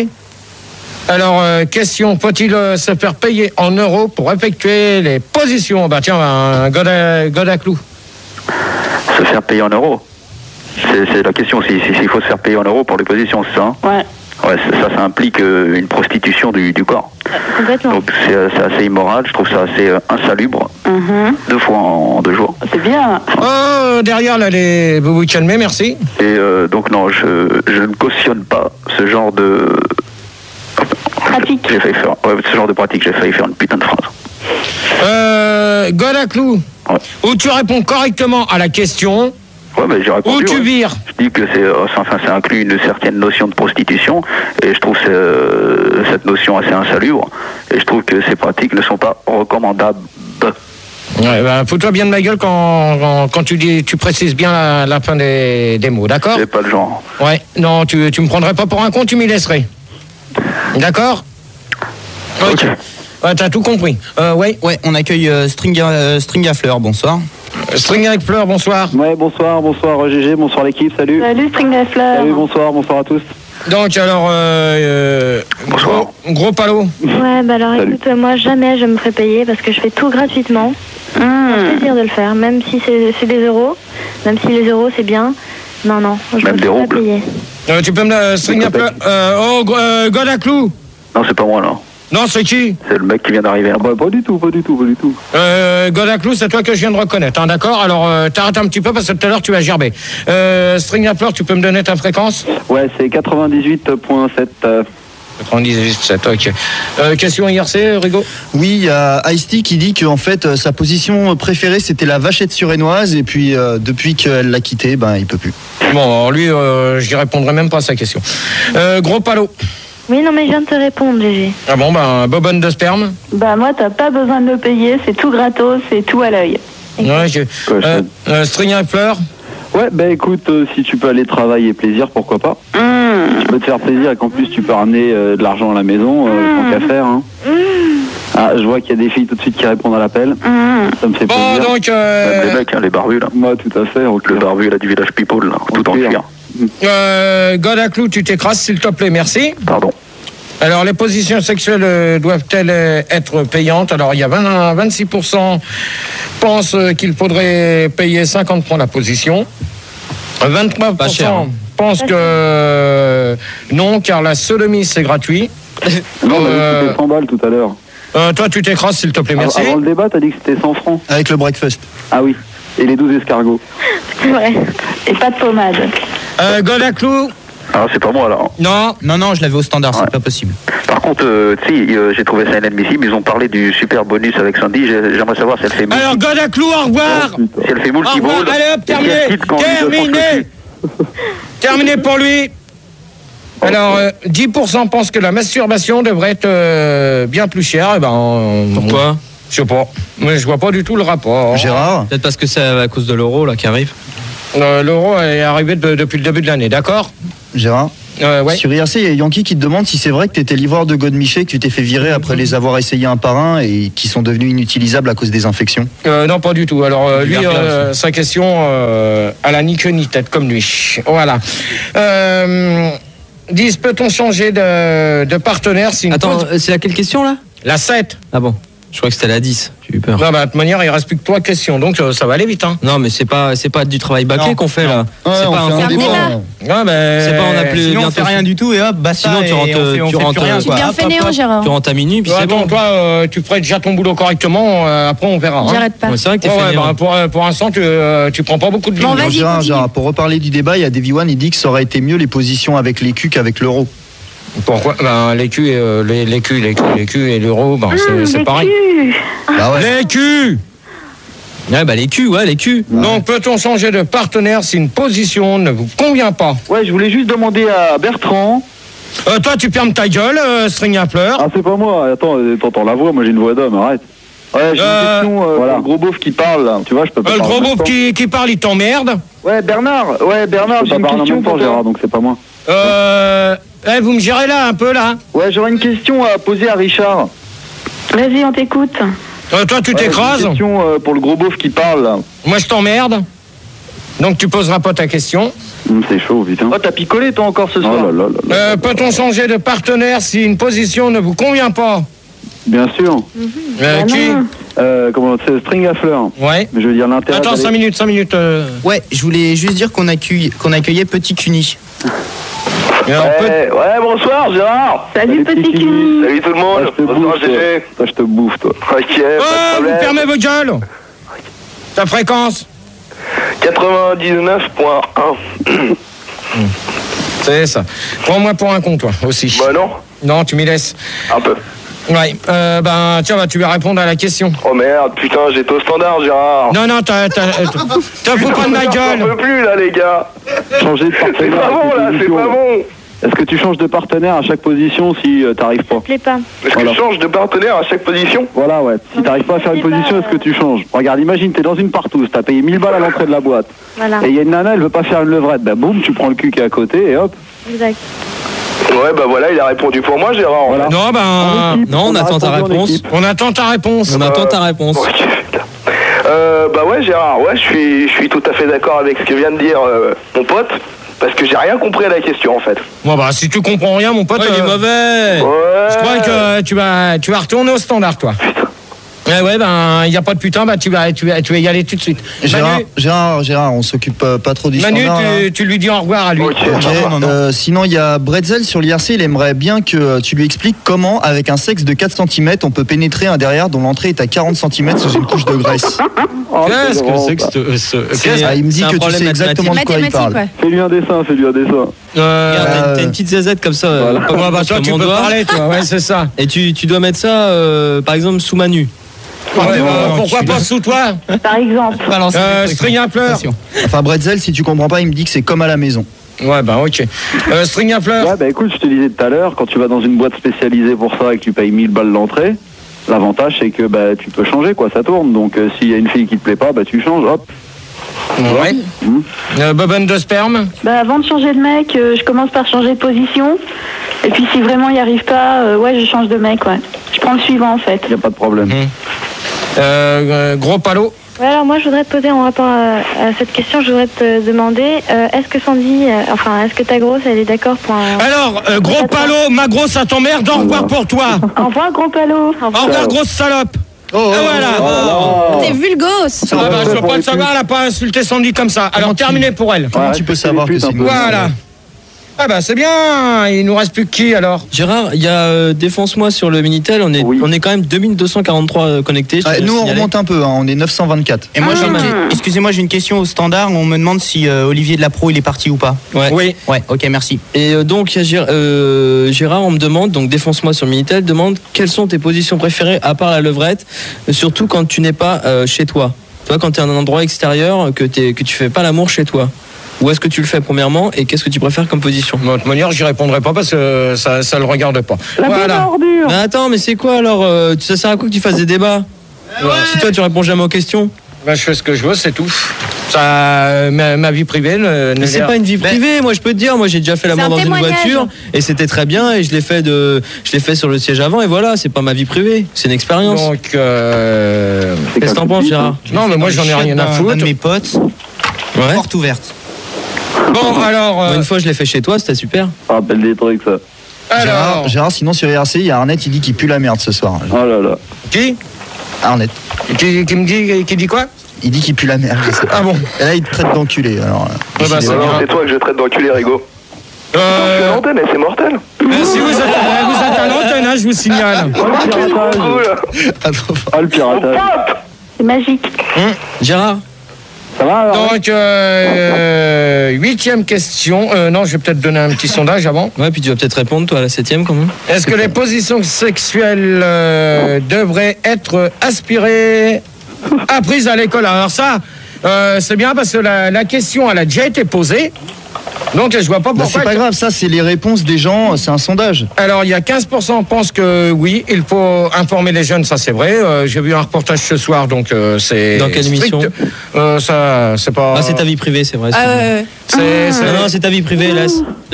Alors, question, faut-il se faire payer en euros pour effectuer les positions? Bah tiens, un Godaclou. Se faire payer en euros? C'est la question, s'il faut se faire payer en euros pour les positions, c'est ça, hein? Ouais. Ouais, ça implique une prostitution du corps. Complètement. Donc c'est assez immoral, je trouve ça assez insalubre. 2 fois en 2 jours. C'est bien. Oh, derrière là, vous vous calmez, merci. Et donc non, je ne cautionne pas ce genre de... Pratique. J'ai failli faire... Ouais, ce genre de pratique, j'ai failli faire une putain de phrase. Godaclou, où tu réponds correctement à la question... Ouais, mais j'ai répondu. Où tu vires? Je dis que ça inclut une certaine notion de prostitution, et je trouve cette notion assez insalubre, et je trouve que ces pratiques ne sont pas recommandables. Ouais, bah, fous-toi bien de ma gueule quand tu précises bien la fin des mots, d'accord? C'est pas le genre. Ouais, non, tu me prendrais pas pour un con, tu m'y laisserais. D'accord? Ok. Ouais, t'as tout compris. Ouais, on accueille String à Fleur, bonsoir. String avec Fleur, bonsoir. Ouais, bonsoir GG, bonsoir l'équipe, salut. Salut String à Fleur. Salut, bonsoir à tous. Donc alors, gros Palo. Ouais, bah alors écoute, moi jamais je me ferai payer parce que je fais tout gratuitement. C'est un plaisir de le faire, même si c'est des euros, même si les euros c'est bien. Non, je même me des ferai pas roubles. payer. Tu peux me String à Fleur. Godaclou. Non, c'est pas moi là. Non, c'est qui? C'est le mec qui vient d'arriver. Ah bah, pas du tout. Godaclou, c'est toi que je viens de reconnaître, hein, d'accord? Alors, t'arrêtes un petit peu parce que tout à l'heure tu vas gerber. String à Fleur, tu peux me donner ta fréquence? Ouais, c'est 98.7. 98.7, ok. Question IRC, Rigo? Oui, il y a Ice-T qui dit qu'en fait, sa position préférée, c'était la vachette surénoise, et puis depuis qu'elle l'a quitté, ben, il peut plus. Bon, alors lui, je répondrai même pas à sa question. Gros Palo. Oui, non, mais je viens de te répondre, GG. Ah bon, ben, bobonne de sperme? Bah moi, t'as pas besoin de le payer, c'est tout gratos, c'est tout à l'œil. Ouais, String à Fleur? Ouais, bah écoute, si tu peux aller travail et plaisir, pourquoi pas. Tu peux te faire plaisir et qu'en plus tu peux ramener de l'argent à la maison, tant qu'à faire. Hein. Ah, je vois qu'il y a des filles tout de suite qui répondent à l'appel. Ça me fait plaisir. Bon, donc... Même les mecs, hein, les barbus là. Moi, tout à fait. Le barbu là du village People là, tout en cuir. Godaclou, tu t'écrases s'il te plaît, merci. Pardon. Alors, les positions sexuelles doivent-elles être payantes? Alors, il y a 26% pensent qu'il faudrait payer 50 francs la position. 23% pensent que non, car la sodomie, c'est gratuit. Non, c'était 100 balles tout à l'heure. Toi, tu t'écrases, s'il te plaît, merci. Avant le débat, t'as dit que c'était 100 francs. Avec le breakfast. Ah oui, et les 12 escargots. Ouais, et pas de pommade. Godaclou? Ah, c'est pas moi là. Non, je l'avais au standard, c'est pas possible. Par contre, tu sais, j'ai trouvé ça inadmissible. Ils ont parlé du super bonus avec Sandy. J'aimerais savoir si elle fait moule. Alors, Godaclou, au revoir. Si elle fait moule qui revoir. vaut. Allez hop, terminé. Terminé pour lui. Alors, 10% pensent que la masturbation devrait être bien plus chère. Eh ben, pourquoi? Je sais pas. Mais je vois pas du tout le rapport. Gérard? Peut-être parce que c'est à cause de l'euro là qui arrive. L'euro est arrivé depuis le début de l'année, d'accord? Gérard? Ouais. Sur IRC, il y a Yankee qui te demande si c'est vrai que tu étais livreur de Godemiché, que tu t'es fait virer après les avoir essayés un par un et qui sont devenus inutilisables à cause des infections. Non, pas du tout. Alors, lui, sa question, à la ni queue ni tête, comme lui. Voilà. Disent, peut-on changer de partenaire si... Attends, c'est laquelle question là? La 7. Ah bon, je crois que c'était la 10. J'ai eu peur. Non, bah, de toute manière, il reste plus que 3 questions, donc ça va aller vite. Hein. Non, mais c'est pas du travail bâclé qu'on fait là. Ouais, c'est pas un concours. Ouais, mais... C'est pas, on a plus. Sinon, on fait rien du tout et hop, bah ça. Sinon, tu rentres fainéant, Gérard. Tu rentres à minuit, puis c'est bon. Toi, tu ferais déjà ton boulot correctement, après on verra. J'arrête pas. Ouais, c'est vrai que t'es fainéant. Pour l'instant, tu prends pas beaucoup de Bon, lignes. vas-y, Gérard, pour reparler du débat, il y a Davy One, il dit que ça aurait été mieux les positions avec l'écu qu'avec l'euro. Pourquoi? Ben, l'écu et l'euro, ben, c'est pareil. Bah ouais. L'écu! Ouais, bah les culs, les culs. Donc, peut-on changer de partenaire si une position ne vous convient pas? Ouais, je voulais juste demander à Bertrand. Toi, tu fermes ta gueule, string à fleurs. Ah, c'est pas moi. Attends, t'entends la voix, moi j'ai une voix d'homme, arrête. Ouais, j'ai une question, voilà. Le gros beauf qui parle, là. Tu vois, je peux pas Le parler. gros beauf qui parle, il t'emmerde. Ouais, Bernard, j'ai une question pour toi. Gérard, donc c'est pas moi. Vous me gérez là, un peu, là. Ouais, j'aurais une question à poser à Richard. Vas-y, on t'écoute. Toi, tu t'écrases. Une question pour le gros beauf qui parle, là. Moi, je t'emmerde. Donc, tu poseras pas ta question. C'est chaud, putain. Oh, t'as picolé, toi, encore ce soir. Oh là là. Peut-on changer de partenaire si une position ne vous convient pas? Bien sûr. Qui Comment c'est string à fleurs. Ouais. Mais je veux dire l'intérêt. Attends, 5 minutes. Ouais, je voulais juste dire qu'on accueillait Petit Cuny. Ouais, bonsoir Gérard. Salut Petit Cuny. Salut tout le monde. Bonsoir GG. Toi, je te bouffe, toi. Ok, pas de problème. Vous fermez vos gueules. Ta fréquence 99.1. C'est ça. Prends-moi pour un con, toi, aussi. Bah non. Non, tu m'y laisses. Un peu. Ouais, tiens, tu vas répondre à la question. Oh merde, putain, j'étais au standard, Gérard. Non, t'as fous pas de ma gueule. J'en peux plus, là, les gars. Changer de partenaire. C'est pas bon, là, c'est pas bon. Est-ce que tu changes de partenaire à chaque position si t'arrives pas? Ça te plaît pas. Est-ce que je change de partenaire à chaque position? Voilà, ouais. Si t'arrives pas à faire une position, est-ce que tu changes? Regarde, imagine, t'es dans une partouze, t'as payé 1000 balles à l'entrée de la boîte. Voilà. Et il y a une nana, elle veut pas faire une levrette. Bah boum, tu prends le cul qui est à côté et hop. Exact. Ouais, bah voilà, il a répondu pour moi, Gérard. Voilà. Non, on attend ta réponse. On attend ta réponse. On attend ta réponse. Ok. Bah ouais, Gérard, ouais, je suis tout à fait d'accord avec ce que vient de dire mon pote. Parce que j'ai rien compris à la question en fait. Bon bah si tu comprends rien mon pote, il est mauvais. Ouais. Je crois que tu vas retourner au standard toi. Putain. Ouais, il y a pas de putain, tu vas y aller tout de suite. Gérard, on s'occupe pas trop du Manu, standard. tu lui dis au revoir à lui. Ok. Sinon, il y a Bretzel sur l'IRC, il aimerait bien que tu lui expliques comment, avec un sexe de 4 cm, on peut pénétrer un derrière dont l'entrée est à 40 cm sous une couche de graisse. Qu'est-ce que c'est que Il me dit que tu sais exactement de quoi il parle. Ouais. Fais-lui un dessin. Regarde, t'as une petite zazette comme ça. Toi, tu peux parler, toi. Ouais, c'est ça. Et tu dois mettre ça, par exemple, sous Manu. Pourquoi pas sous toi? Par exemple. String à fleurs. Enfin, Bretzel, si tu comprends pas, il me dit que c'est comme à la maison. Ouais, bah ok. String à fleurs. Ouais, bah écoute, je te disais tout à l'heure, quand tu vas dans une boîte spécialisée pour ça et que tu payes 1000 balles l'entrée, l'avantage c'est que bah tu peux changer, quoi, ça tourne. Donc s'il y a une fille qui te plaît pas, bah tu changes, hop. Ouais. Bobonne de sperme. Bah avant de changer de mec, je commence par changer de position. Et puis si vraiment il n'y arrive pas, ouais, je change de mec, ouais. Je prends le suivant en fait. Y a pas de problème. Gros palo. Ouais, alors moi je voudrais te poser en rapport à cette question, je voudrais te demander, est-ce que Sandy, est-ce que ta grosse elle est d'accord pour un... Alors, gros palo, ma grosse ça t'emmerde, au revoir pour toi. Au revoir gros palo. Au revoir grosse salope. Voilà. T'es vulgos. Je veux pas le savoir, elle a pas insulté Sandy comme ça. Alors terminé pour elle. Comment tu peux savoir que c'est une Voilà. Ah bah c'est bien, il nous reste plus que qui alors? Gérard, il y a défonce-moi sur le Minitel, on est quand même 2243 connectés. Nous on remonte un peu, on est 924. Et moi, excusez-moi, j'ai une question au standard. On me demande si Olivier de la Pro il est parti ou pas. Oui. Ouais, ok, merci. Et donc, il y a Gérard, on me demande, donc défonce-moi sur Minitel, demande quelles sont tes positions préférées à part la levrette, surtout quand tu n'es pas chez toi. Toi, quand tu es à un endroit extérieur, que tu fais pas l'amour chez toi. Où est-ce que tu le fais premièrement et qu'est-ce que tu préfères comme position? De toute manière, j'y répondrai pas parce que ça le regarde pas. Voilà. Mais attends, mais c'est quoi alors? Ça sert à quoi que tu fasses des débats? Si toi tu réponds jamais aux questions? Bah, je fais ce que je veux, c'est tout. Ça, ma vie privée. Mais c'est pas une vie privée. Moi, je peux te dire, moi j'ai déjà fait l'amour dans une voiture et c'était très bien et je l'ai fait sur le siège avant et voilà, c'est pas ma vie privée, c'est une expérience. Donc, qu'est-ce que t'en penses, Gérard? Non, mais moi j'en ai rien à foutre. Un de mes potes, porte ouverte. Bon, alors. Une fois, je l'ai fait chez toi, c'était super. Ça rappelle des trucs, ça. Alors. Gérard, sinon sur IRC, il y a Arnett, il dit qu'il pue la merde ce soir. Oh là là. Qui? Arnett. Qui dit quoi? Il dit qu'il pue la merde, je sais pas. Ah bon? Et là, il te traite d'enculé. Alors, C'est toi que je traite d'enculé, Rigo. Je suis à l'antenne, mais c'est mortel. Si vous êtes à l'antenne, je vous signale. Le piratage. C'est magique. Gérard? Ça va alors? Donc, 8e question. Non, je vais peut-être donner un petit sondage avant. Ouais, puis tu vas peut-être répondre, toi, à la 7e, quand même. Est-ce que les positions sexuelles devraient être aspirées apprises à l'école. Alors ça, c'est bien parce que la question, elle a déjà été posée. Donc je vois pas pourquoi. C'est pas grave, ça c'est les réponses des gens, c'est un sondage. Alors il y a 15% pensent que oui, il faut informer les jeunes, ça c'est vrai. J'ai vu un reportage ce soir, donc c'est. Dans quelle émission ça, c'est pas. Ah, c'est ta vie privée, c'est vrai. Non, c'est ta vie privée, là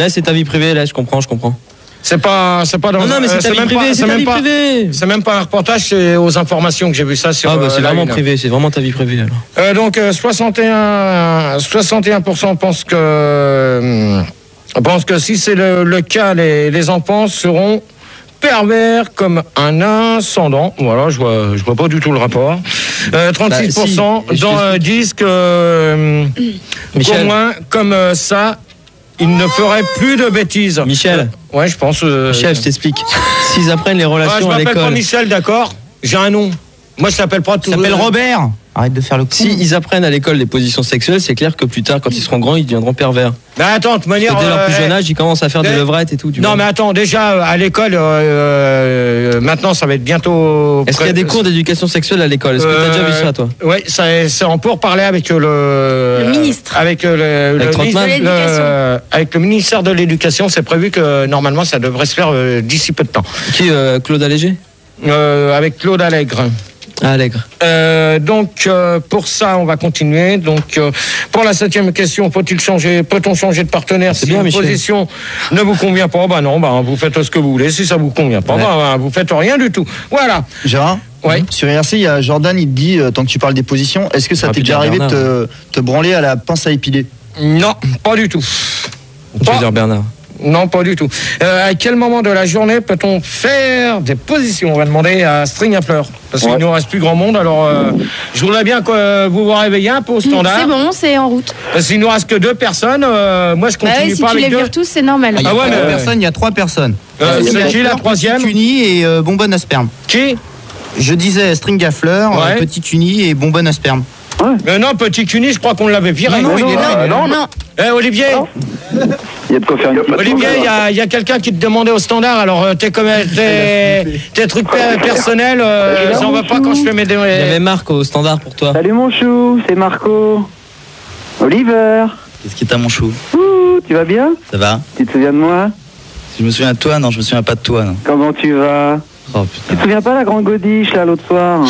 c'est ta vie privée, là je comprends. C'est pas dans. Non, mais c'est ta vie privée, c'est ta vie privée. C'est même pas un reportage, c'est aux informations que j'ai vu ça sur. Ah bah c'est vraiment privé, c'est vraiment ta vie privée alors. Donc 61% pensent que si c'est le cas, les enfants seront pervers comme un ascendant. Voilà, je vois pas du tout le rapport. 36% disent que au moins comme ça. Ils ne feraient plus de bêtises. Michel. Ouais, je pense. Michel, je t'explique. S'ils apprennent les relations à l'école. Je m'appelle pas Michel, d'accord. J'ai un nom. Moi, je t'appelle pas tout. Tu t'appelles Robert. Arrête de faire le coup. S'ils apprennent à l'école les positions sexuelles, c'est clair que plus tard, quand ils seront grands, ils deviendront pervers. Mais attends, de toute manière. Dès leur plus jeune âge, ils commencent à faire des levrettes et tout. Non, mais attends, déjà, à l'école, maintenant, ça va être bientôt. Est-ce qu'il y a des cours d'éducation sexuelle à l'école? Est-ce que tu as déjà vu ça, toi? Oui, c'est en pourparlers avec le ministre. Avec le ministère de l'Éducation. C'est prévu que, normalement, ça devrait se faire d'ici peu de temps. Qui, Claude Allégé? Avec Claude Allègre. Allègre. Donc pour ça on va continuer. Donc pour la 7e question, peut-on changer de partenaire si une position ne vous convient pas? Bah non, vous faites ce que vous voulez. Si ça vous convient pas, vous faites rien du tout. Voilà. Gérard. Ouais. Sur IRC, il y a Jordan, il te dit, tant que tu parles des positions, est-ce que ça t'est déjà arrivé de te branler à la pince à épiler? Non, pas du tout. Tu veux dire Bernard? Non, pas du tout. À quel moment de la journée peut-on faire des positions? On va demander à String à Fleur. Parce qu'il ne nous reste plus grand monde. Alors, je voudrais bien que vous vous réveillez un peu au standard. C'est bon, c'est en route. Parce qu'il ne nous reste que 2 personnes. Moi, je continue si pas tu avec les 2. vires tous, c'est normal. Il y a 3 personnes, il y a 3 personnes. C'est qui la 3e? Petit Uni et Bonbonne à sperme. Qui? Je disais String à Fleur, Petit Uni et Bonbonne à sperme. Non, Petit Cuny, je crois qu'on l'avait viré. Non, il est là. Non. Olivier. Il y a de quoi faire une Olivier, il y a quelqu'un qui te demandait au standard. Alors, tes trucs personnels, j'en veux pas quand je fais mes... Il y avait Marc au standard pour toi. Salut mon chou, c'est Marco. Oliver. Qu'est-ce qui t'a mon chou? Tu vas bien? Ça va? Tu te souviens de moi? Si je me souviens de toi, non, je me souviens pas de toi, non. Comment tu vas? Oh putain. Tu te souviens pas de la grande godiche là l'autre soir?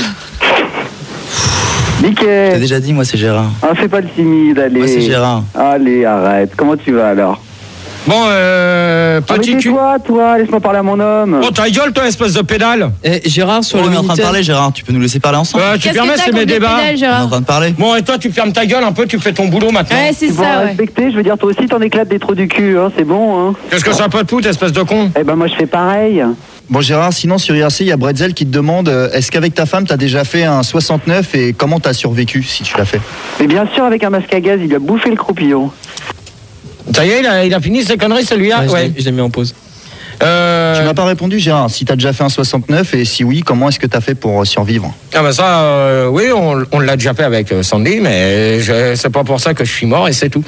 Nickel. T'as déjà dit, moi c'est Gérard. Ah, fais pas le timide, allez. Moi c'est Gérard. Allez, arrête. Comment tu vas alors? Bon, petit cul. Toi, laisse-moi parler à mon homme. Oh, ta gueule, toi, espèce de pédale. Et Gérard, sur le on est en train de Minitel. parler, Gérard. Tu peux nous laisser parler ensemble? Tu permets, c'est mes débats. On est en train de parler. Bon, et toi, tu fermes ta gueule un peu, tu fais ton boulot maintenant. Ouais, c'est ça, respecter, je veux dire, toi aussi, t'en éclates des trous du cul, hein, c'est bon, hein. Qu'est-ce que ça peut te foutre, espèce de con? Eh ben, moi, je fais pareil. Bon Gérard, sinon sur IRC, il y a Bretzel qui te demande est-ce qu'avec ta femme, t'as déjà fait un 69 et comment t'as survécu si tu l'as fait? Mais bien sûr, avec un masque à gaz, il a bouffé le croupillon. Ça y est, il a fini ses conneries, celui-là. Ouais. Je l'ai mis en pause. Tu m'as pas répondu Gérard, si t'as déjà fait un 69 et si oui, comment est-ce que t'as fait pour survivre? Ah bah ça, oui, on l'a déjà fait avec Sandy, mais c'est pas pour ça que je suis mort et c'est tout.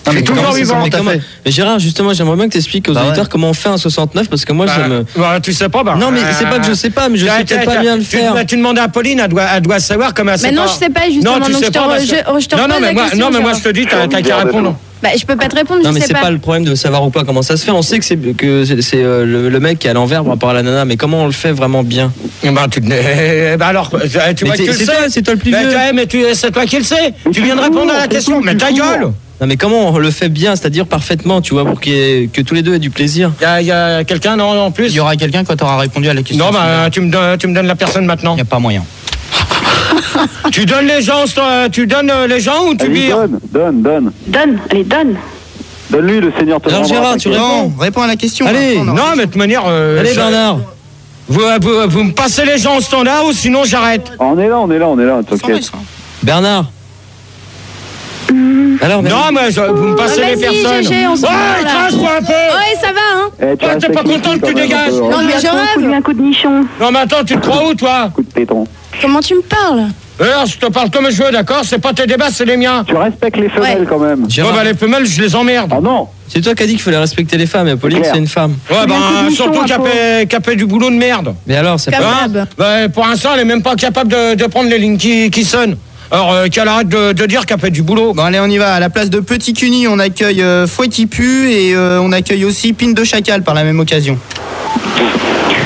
Non, mais toujours vivant. Mais Gérard, justement, j'aimerais bien que tu expliques aux auditeurs comment on fait un 69 parce que moi, je me. Tu sais pas, Non, mais c'est pas que je sais pas, mais je sais peut-être pas bien le faire. Tu demandes à Pauline, elle doit savoir comment elle. Mais non, je sais pas, justement. Non, tu sais pas. Non, mais moi, je te dis, t'as qu'à répondre. Bah, je peux pas te répondre, non, mais je sais c'est pas le problème de savoir ou pas comment ça se fait. On sait que c'est le mec qui est à l'envers par rapport à la nana, mais comment on le fait vraiment bien? Alors, tu vois que tu le sais. C'est toi le plus vieux. Mais c'est toi qui le sais. Tu viens de répondre à la question. Mais ta gueule! Non mais comment on le fait bien, c'est-à-dire parfaitement, tu vois, pour que tous les deux aient du plaisir. Il y a quelqu'un, non, en plus? Il y aura quelqu'un quand tu auras répondu à la question. Non, bah tu me donnes la personne maintenant. Il n'y a pas moyen. Tu donnes les gens ou tu vires? Donne. Allez, donne. Donne-lui, le Seigneur te Alors Gérard, tu réponds. Réponds à la question. Allez, non, mais de toute manière... allez Bernard. Vous me passez les gens au standard ou sinon j'arrête. On est là, t'inquiète. Bernard. Alors, non, mais vous me passez les personnes. Crache-toi un peu. Ouais, ça va, hein. T'es pas content que tu dégages? Non, mais je rêve. Un coup de nichon. Non, mais attends, tu te crois où, toi? Coup de péton. Comment tu me parles? Alors, je te parle comme je veux, d'accord? C'est pas tes débats, c'est les miens. Tu respectes les femelles quand même. Ouais, bah les femelles, je les emmerde. Ah non. C'est toi qui as dit qu'il fallait respecter les femmes, et Pauline, c'est une femme. Ouais, bah, surtout qui a fait du boulot de merde. Mais alors, c'est pas... Bah, pour l'instant, elle est même pas capable de prendre les lignes qui sonnent. Alors, qu'elle arrête de dire qu'elle fait du boulot. Bon, allez, on y va. À la place de Petit Cuny, on accueille Fouet qui pue et on accueille aussi Pine de Chacal par la même occasion.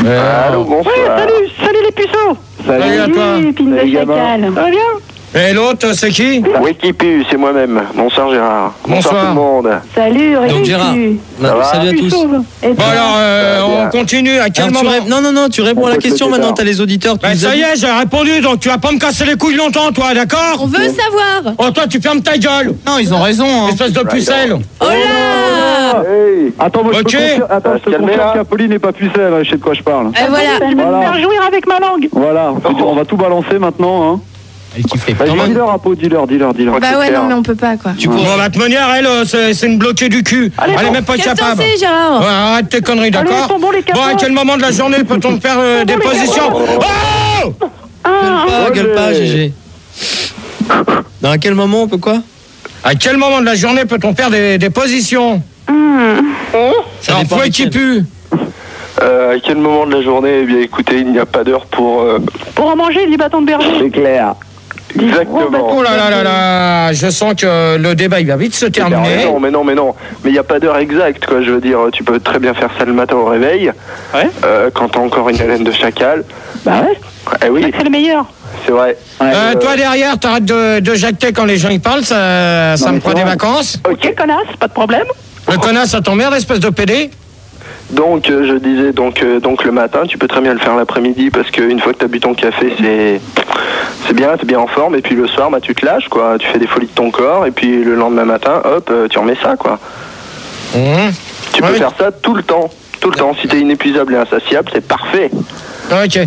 Allô, bonsoir. Salut les puceaux. Salut à toi. Pine de Chacal. Ça va bien? Et l'autre, c'est qui? Oui, qui pue, c'est moi-même. Bonsoir Gérard. Bonsoir tout le monde. Salut, Donc Gérard, salut à tous. Bon alors, on continue. À quel moment? Non, tu réponds à la question maintenant, t'as les auditeurs. Bah, ça y est, j'ai répondu, donc tu vas pas me casser les couilles longtemps, toi, d'accord? On veut savoir. Oh, toi, tu fermes ta gueule. Non, ils ont raison. Hein. Espèce de pucelle. Oh là. Hey. Attends, moi, je Ok. te confirme qu'Apolline n'est pas pucelle, je sais de quoi je parle. Et voilà. Je vais me faire jouir avec ma langue. Voilà, on va tout balancer maintenant, hein. Elle kiffe. Dis-leur, Apo, dis-leur. Bah ouais, non, mais on peut pas, quoi. Bon, la manière, elle, c'est une bloquée du cul. Elle est même pas Qu'est-ce que capable. t'en sais, Gérard? Ouais, arrête tes conneries, d'accord? sont bons, les Bon, à quel moment de la journée peut-on faire des positions? Oh! Gueule pas, GG. Dans quel moment on peut quoi? À quel moment de la journée peut-on faire des positions? Ça Alors, dépend Fouet de qui quel. pue. À quel moment de la journée? Eh bien, écoutez, il n'y a pas d'heure pour... Pour en manger du bâton de berger. C'est clair. Exactement. Oh là là là là, je sens que le débat il va vite se terminer. Mais non. Mais il n'y a pas d'heure exacte, quoi. Je veux dire, tu peux très bien faire ça le matin au réveil. Ouais. Quand t'as encore une haleine de chacal. Bah ouais. Eh oui, C'est le meilleur. c'est vrai. Toi derrière, t'arrêtes de jacter quand les gens y parlent, ça me prend des vacances. Ok, connasse, pas de problème. Le connasse, ça t'emmerde, espèce de PD. Donc, je disais, donc le matin, tu peux très bien le faire l'après-midi parce qu'une fois que t'as bu ton café, c'est bien, t'es bien en forme. Et puis le soir, bah, tu te lâches, quoi. Tu fais des folies de ton corps. Et puis le lendemain matin, hop, tu remets ça, quoi. Tu peux faire ça tout le temps. Tout le temps. Si t'es inépuisable et insatiable, c'est parfait. Ok.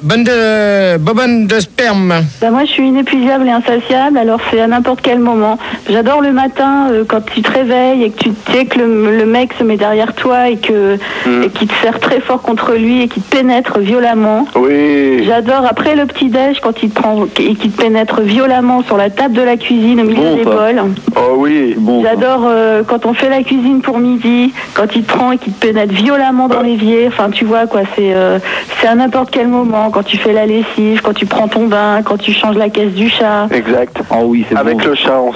Bobonne de sperme. Bah moi je suis inépuisable et insatiable, alors c'est à n'importe quel moment. J'adore le matin quand tu te réveilles et que tu sais que le mec se met derrière toi et qu'il te serre très fort contre lui et qu'il te pénètre violemment. Oui. J'adore après le petit-déj quand il te prend et qu'il te pénètre violemment sur la table de la cuisine au milieu des bols. Oh oui. Bon. J'adore quand on fait la cuisine pour midi, quand il te prend et qu'il te pénètre violemment dans l'évier. Enfin tu vois quoi, c'est à n'importe quel moment, quand tu fais la lessive, quand tu prends ton bain, quand tu changes la caisse du chat. Exact. Oh oui, c'est avec bon. le chat en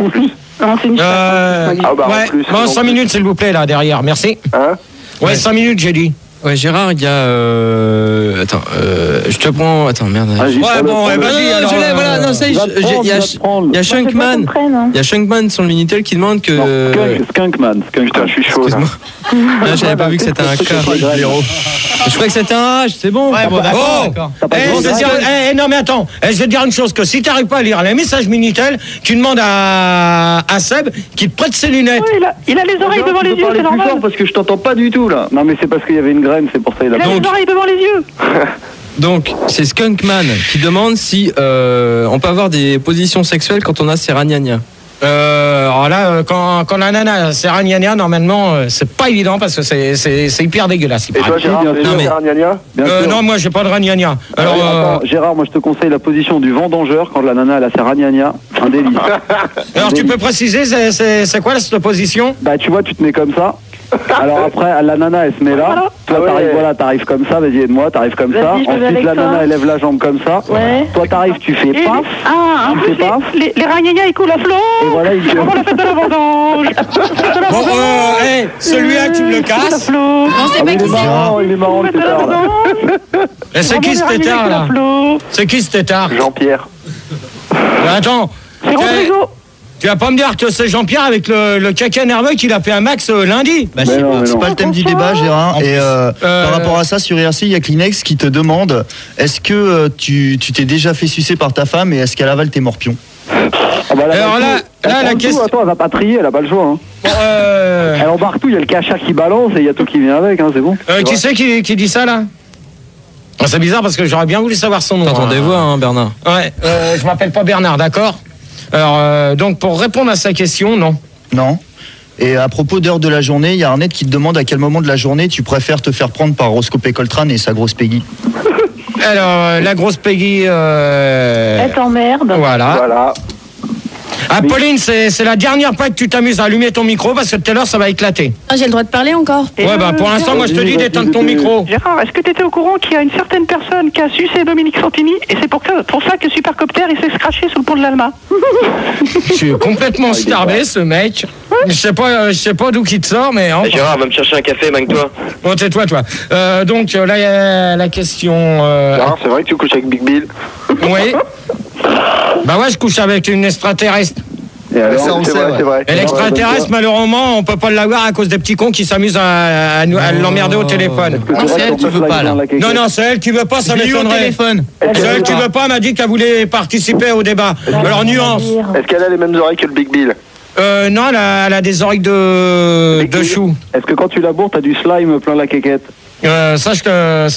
plus. Non, c'est une ouais, en plus. Bon, 5 minutes s'il vous plaît là derrière, merci. Hein? Ouais, 5 minutes j'ai dit. Ouais, Gérard, il y a. Attends, je te prends. Attends, merde. Ouais, bon, vas-y. Non, je l'ai, voilà, non, ça y est, il y a Shunkman. Il y a Shunkman sur le Minitel qui demande que. Skunkman. Putain, je suis chaud là. Là, j'avais pas vu que c'était un K. Je croyais que c'était un H, c'est bon. Ouais, bon, d'accord. Non, mais attends, je vais te dire une chose, que si t'arrives pas à lire les messages Minitel, tu demandes à Seb qu'il te prête ses lunettes. Ouais, il a les oreilles devant les yeux, c'est normal. Parce que je t'entends pas du tout là. Non mais c'est parce qu'il y avait une graine, c'est pour ça il a. Il a les oreilles devant les yeux. Donc, c'est Skunkman qui demande si on peut avoir des positions sexuelles quand on a ses ragnagnas. Alors là, quand la nana c'est ragnagna, normalement, c'est pas évident parce que c'est hyper dégueulasse. Et toi, Gérard, t'es ragnagna? Non, moi, j'ai pas de ragnagna. Alors, attends, Gérard, moi je te conseille la position du vendangeur quand la nana elle a sa ragnagna. Un délice. Alors, tu peux préciser, c'est quoi cette position? Bah, tu vois, tu te mets comme ça. Alors après, la nana elle se met là. Toi, t'arrives comme ça, vas-y, aide-moi, t'arrives comme ça. Ensuite, la nana elle lève la jambe comme ça. Ouais. Toi, t'arrives, tu fais paf. Ah, en plus, les ragnagnas ils coulent à flot. Et voilà, il Avant la fête de la vendange. Bon, celui-là, tu me le casses. Non, c'est pas qui c'est. Il est marrant, le tétard, là. Et c'est qui ce tétard, là? C'est qui ce tétard? Jean-Pierre. Attends. C'est Rodrigo. Tu vas pas me dire que c'est Jean-Pierre avec le caca nerveux qu'il a fait un max lundi? Bah, c'est pas le thème du débat, Gérard. Et par rapport à ça, sur IRC, il y a Kleenex qui te demande est-ce que tu t'es déjà fait sucer par ta femme et est-ce qu'elle avale tes morpions? Alors là, la question. Attends, elle va pas trier, elle a pas le choix. Hein. Elle embarque tout, il y a le cachat qui balance et il y a tout qui vient avec, hein, c'est bon. Qui c'est qui dit ça là? C'est bizarre parce que j'aurais bien voulu savoir son nom. T'entends des voix, hein, Bernard? Ouais, je m'appelle pas Bernard, d'accord? Alors, donc pour répondre à sa question, non. Non. Et à propos d'heure de la journée, il y a Arnett qui te demande à quel moment de la journée tu préfères te faire prendre par Roscoe Coltrane et sa grosse Peggy. Alors, la grosse Peggy... Elle t'emmerde. Voilà. Ah, Pauline, c'est la dernière fois que tu t'amuses à allumer ton micro parce que tout à l'heure, ça va éclater. Ah, j'ai le droit de parler encore. Ouais, bah pour l'instant, moi, je te dis d'éteindre ton micro. Gérard, est-ce que tu étais au courant qu'il y a une certaine personne qui a sucé Dominique Santini et c'est pour ça que Supercopter, il s'est scratché sous le pont de l'Alma? Je suis complètement starbé, ce mec. Je sais pas d'où qu'il te sort, mais... Enfin. Gérard, va me chercher un café, manque-toi. Bon, tais-toi, toi. Donc, là, il y a la question... Gérard, c'est vrai que tu couches avec Big Bill? Oui. Bah ouais, je couche avec une extraterrestre. Et alors, c'est vrai. Et l'extraterrestre, malheureusement, on peut pas l'avoir à cause des petits cons qui s'amusent à l'emmerder au téléphone. Non, c'est elle qui veut pas, là. Non, c'est elle qui veut pas, ça Je l'ai eu au m'étonnerait. téléphone. C'est elle qui veut pas, m'a dit qu'elle voulait participer au débat. Alors, nuance. Est-ce qu'elle a les mêmes oreilles que le Big Bill? Non, elle a des oreilles de chou. Est-ce que quand tu laboures, t'as du slime plein la quéquette? Ça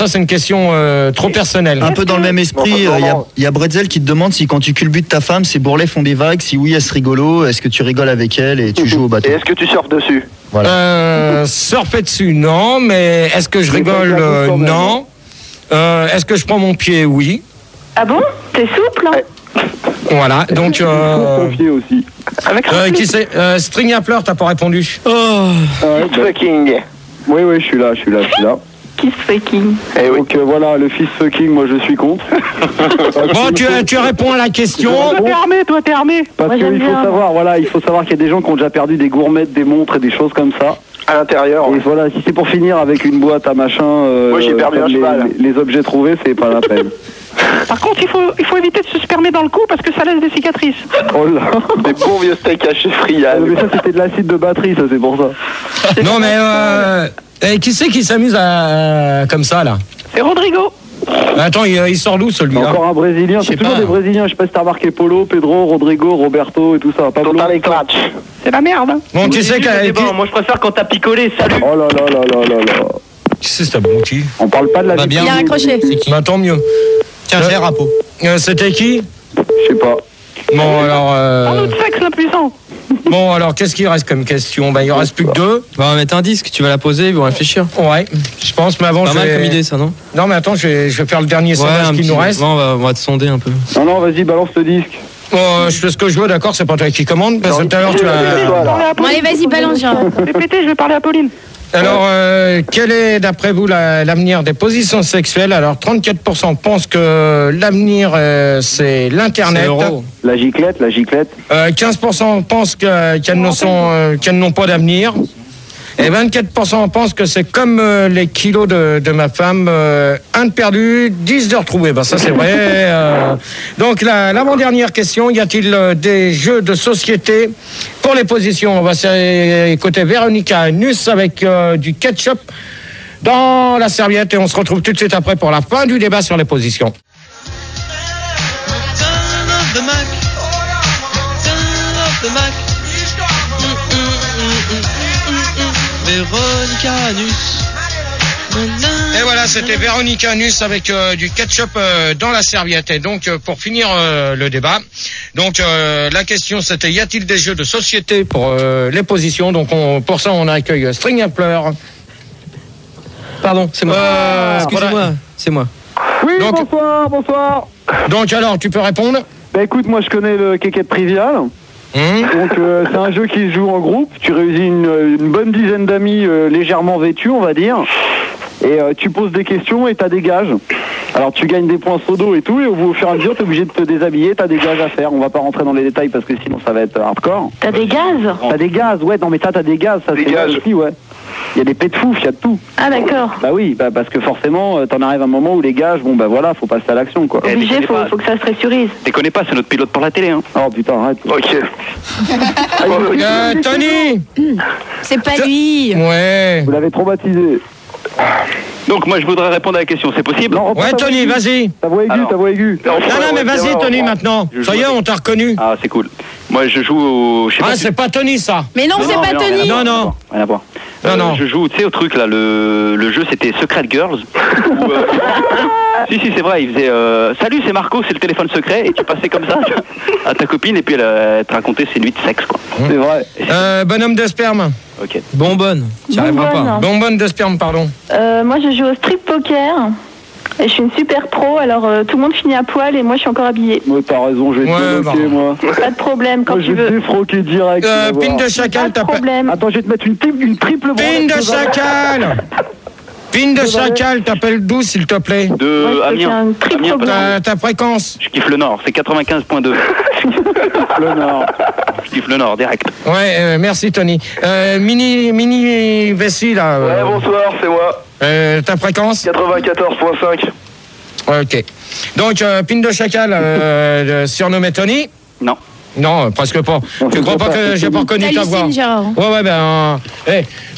c'est une question trop personnelle. Un peu dans le même esprit, il y a Bretzel qui te demande si quand tu culbutes ta femme, ses bourrelets font des vagues, si oui, est-ce rigolo, est-ce que tu rigoles avec elle et tu joues au bateau? Et est-ce que tu surfes dessus? Surfer dessus, non, mais est-ce que je rigole? Non. Est-ce que je prends mon pied? Oui. Ah bon? T'es souple, hein? Voilà, donc... Confié aussi. qui c'est? String à pleurs, t'as pas répondu. Fucking. Oui, je suis là. Kiss fucking. Donc voilà, le fist fucking, moi je suis contre. Bon, tu réponds à la question. Toi t'es armé. Parce qu'il faut savoir qu'il y a des gens qui ont déjà perdu des gourmettes, des montres et des choses comme ça. À l'intérieur. Et voilà, si c'est pour finir avec une boîte à machin, moi j'ai perdu un cheval. Les objets trouvés, c'est pas la peine. Par contre, il faut éviter de se spermer dans le cou parce que ça laisse des cicatrices. Oh là. Des bons vieux steaks hachés friables. Mais ça, c'était de l'acide de batterie, ça, c'est pour ça. Non, mais qui c'est qui s'amuse comme ça, là? C'est Rodrigo. Attends, il sort d'où, celui-là? Encore un Brésilien, c'est toujours des Brésiliens. Je sais pas si t'as remarqué Polo, Pedro, Rodrigo, Roberto et tout ça. Pablo. Les clutch. C'est la merde. Bon, tu sais moi je préfère quand t'as picolé, salut. Oh là. Qui c'est, cet abruti? On parle pas de la Il a raccroché. Bah, tant mieux. Tiens, j'ai un rapport. C'était qui? Je sais pas. Bon, alors... Un autre sexe impuissant. Bon, alors, qu'est-ce qu'il reste comme question? Bah, il en reste plus que 2. Bah, on va mettre un disque, tu vas la poser, ils vont réfléchir. Ouais, je pense, mais avant, Pas mal comme idée, ça, non? Non, mais attends, je vais faire le dernier sondage qui nous reste. Non, on va te sonder un peu. Non, vas-y, balance le disque. Je fais ce que je veux, d'accord, c'est pas toi qui commande, parce que tout à l'heure, tu as... Bon, allez, vas-y, balance, Gérard. Répétez, je vais parler à Pauline. Alors, quel est, d'après vous, l'avenir des positions sexuelles? Alors, 34% pensent que l'avenir, c'est l'Internet. La giclette. 15% pensent qu'elles n'ont pas d'avenir. Et 24% pensent que c'est comme les kilos de ma femme, 1 de perdu, 10 de retrouvé. Ben ça c'est vrai. Donc l'avant-dernière question, y a-t-il des jeux de société pour les positions? On va écouter Véronica Nuss avec du ketchup dans la serviette et on se retrouve tout de suite après pour la fin du débat sur les positions. Véronica Nuss. Et voilà, c'était Véronica Nuss avec du ketchup dans la serviette. Et donc, pour finir le débat, donc la question c'était, y a-t-il des jeux de société pour les positions? Donc, pour ça, on accueille String à pleurs. Pardon, c'est moi. Excusez-moi, c'est moi. Oui, donc, bonsoir. Donc, alors, tu peux répondre? Bah écoute, moi je connais le Kékette Trivial. Donc c'est un jeu qui se joue en groupe. Tu réunis une bonne dizaine d'amis légèrement vêtus, on va dire. Et tu poses des questions et t'as des gages. Alors tu gagnes des points sodo et tout, et au fur et à mesure t'es obligé de te déshabiller, t'as des gages à faire. On va pas rentrer dans les détails parce que sinon ça va être hardcore. T'as des gaz? T'as des gaz, ouais, non mais t'as des gaz, ça c'est gaz aussi, ouais. Il y a des pets de fouf, il y a de tout. Ah d'accord. Bah oui, parce que forcément t'en arrives à un moment où les gages, bon bah voilà, faut passer à l'action quoi. Obligé, faut que ça se pressurise. Déconnez pas, c'est notre pilote pour la télé, hein. Oh putain, arrête. Ok. Tony. C'est pas lui. Ouais. Vous l'avez traumatisé. Donc moi je voudrais répondre à la question, c'est possible? Ouais, Tony, vas-y. Ta voix aiguë. Non, mais vas-y, Tony, maintenant. Ça y est, on t'a reconnu. Ah, c'est cool. Moi je joue au... c'est pas Tony, ça. Mais non, c'est pas Tony. Non. Rien à voir. Non. Je joue, tu sais, au truc là, le jeu c'était Secret Girls. Si, c'est vrai, il faisait salut, c'est Marco, c'est le téléphone secret, et tu passais comme ça à ta copine, et puis elle te racontait ses nuits de sexe, quoi. C'est vrai. Bonhomme de sperme. Ok. Bonbonne, tu arriveras pas. Bonbonne de sperme, pardon. Moi je joue au strip poker. Et je suis une super pro, alors tout le monde finit à poil et moi je suis encore habillée. Moi, t'as raison, je vais te bloquer, moi. Pas de problème, quand Moi, tu je vais veux. te défroquer direct. Pine de chacal, Pas de problème. Attends, je vais te mettre une triple Pine de chacal. Pine de chacal, t'appelles d'où, s'il te plaît? De Amiens. Amiens, ta fréquence? Je kiffe le Nord, c'est 95.2. Le Nord. Je kiffe le Nord, direct. Ouais, merci Tony. Mini Vessi, là. Ouais, bonsoir, c'est moi. Ta fréquence? 94.5. Ok. Donc, Pine de chacal, surnommé Tony? Non. Non, presque pas. Tu crois pas que j'ai pas reconnu ta voix? Ouais, ben,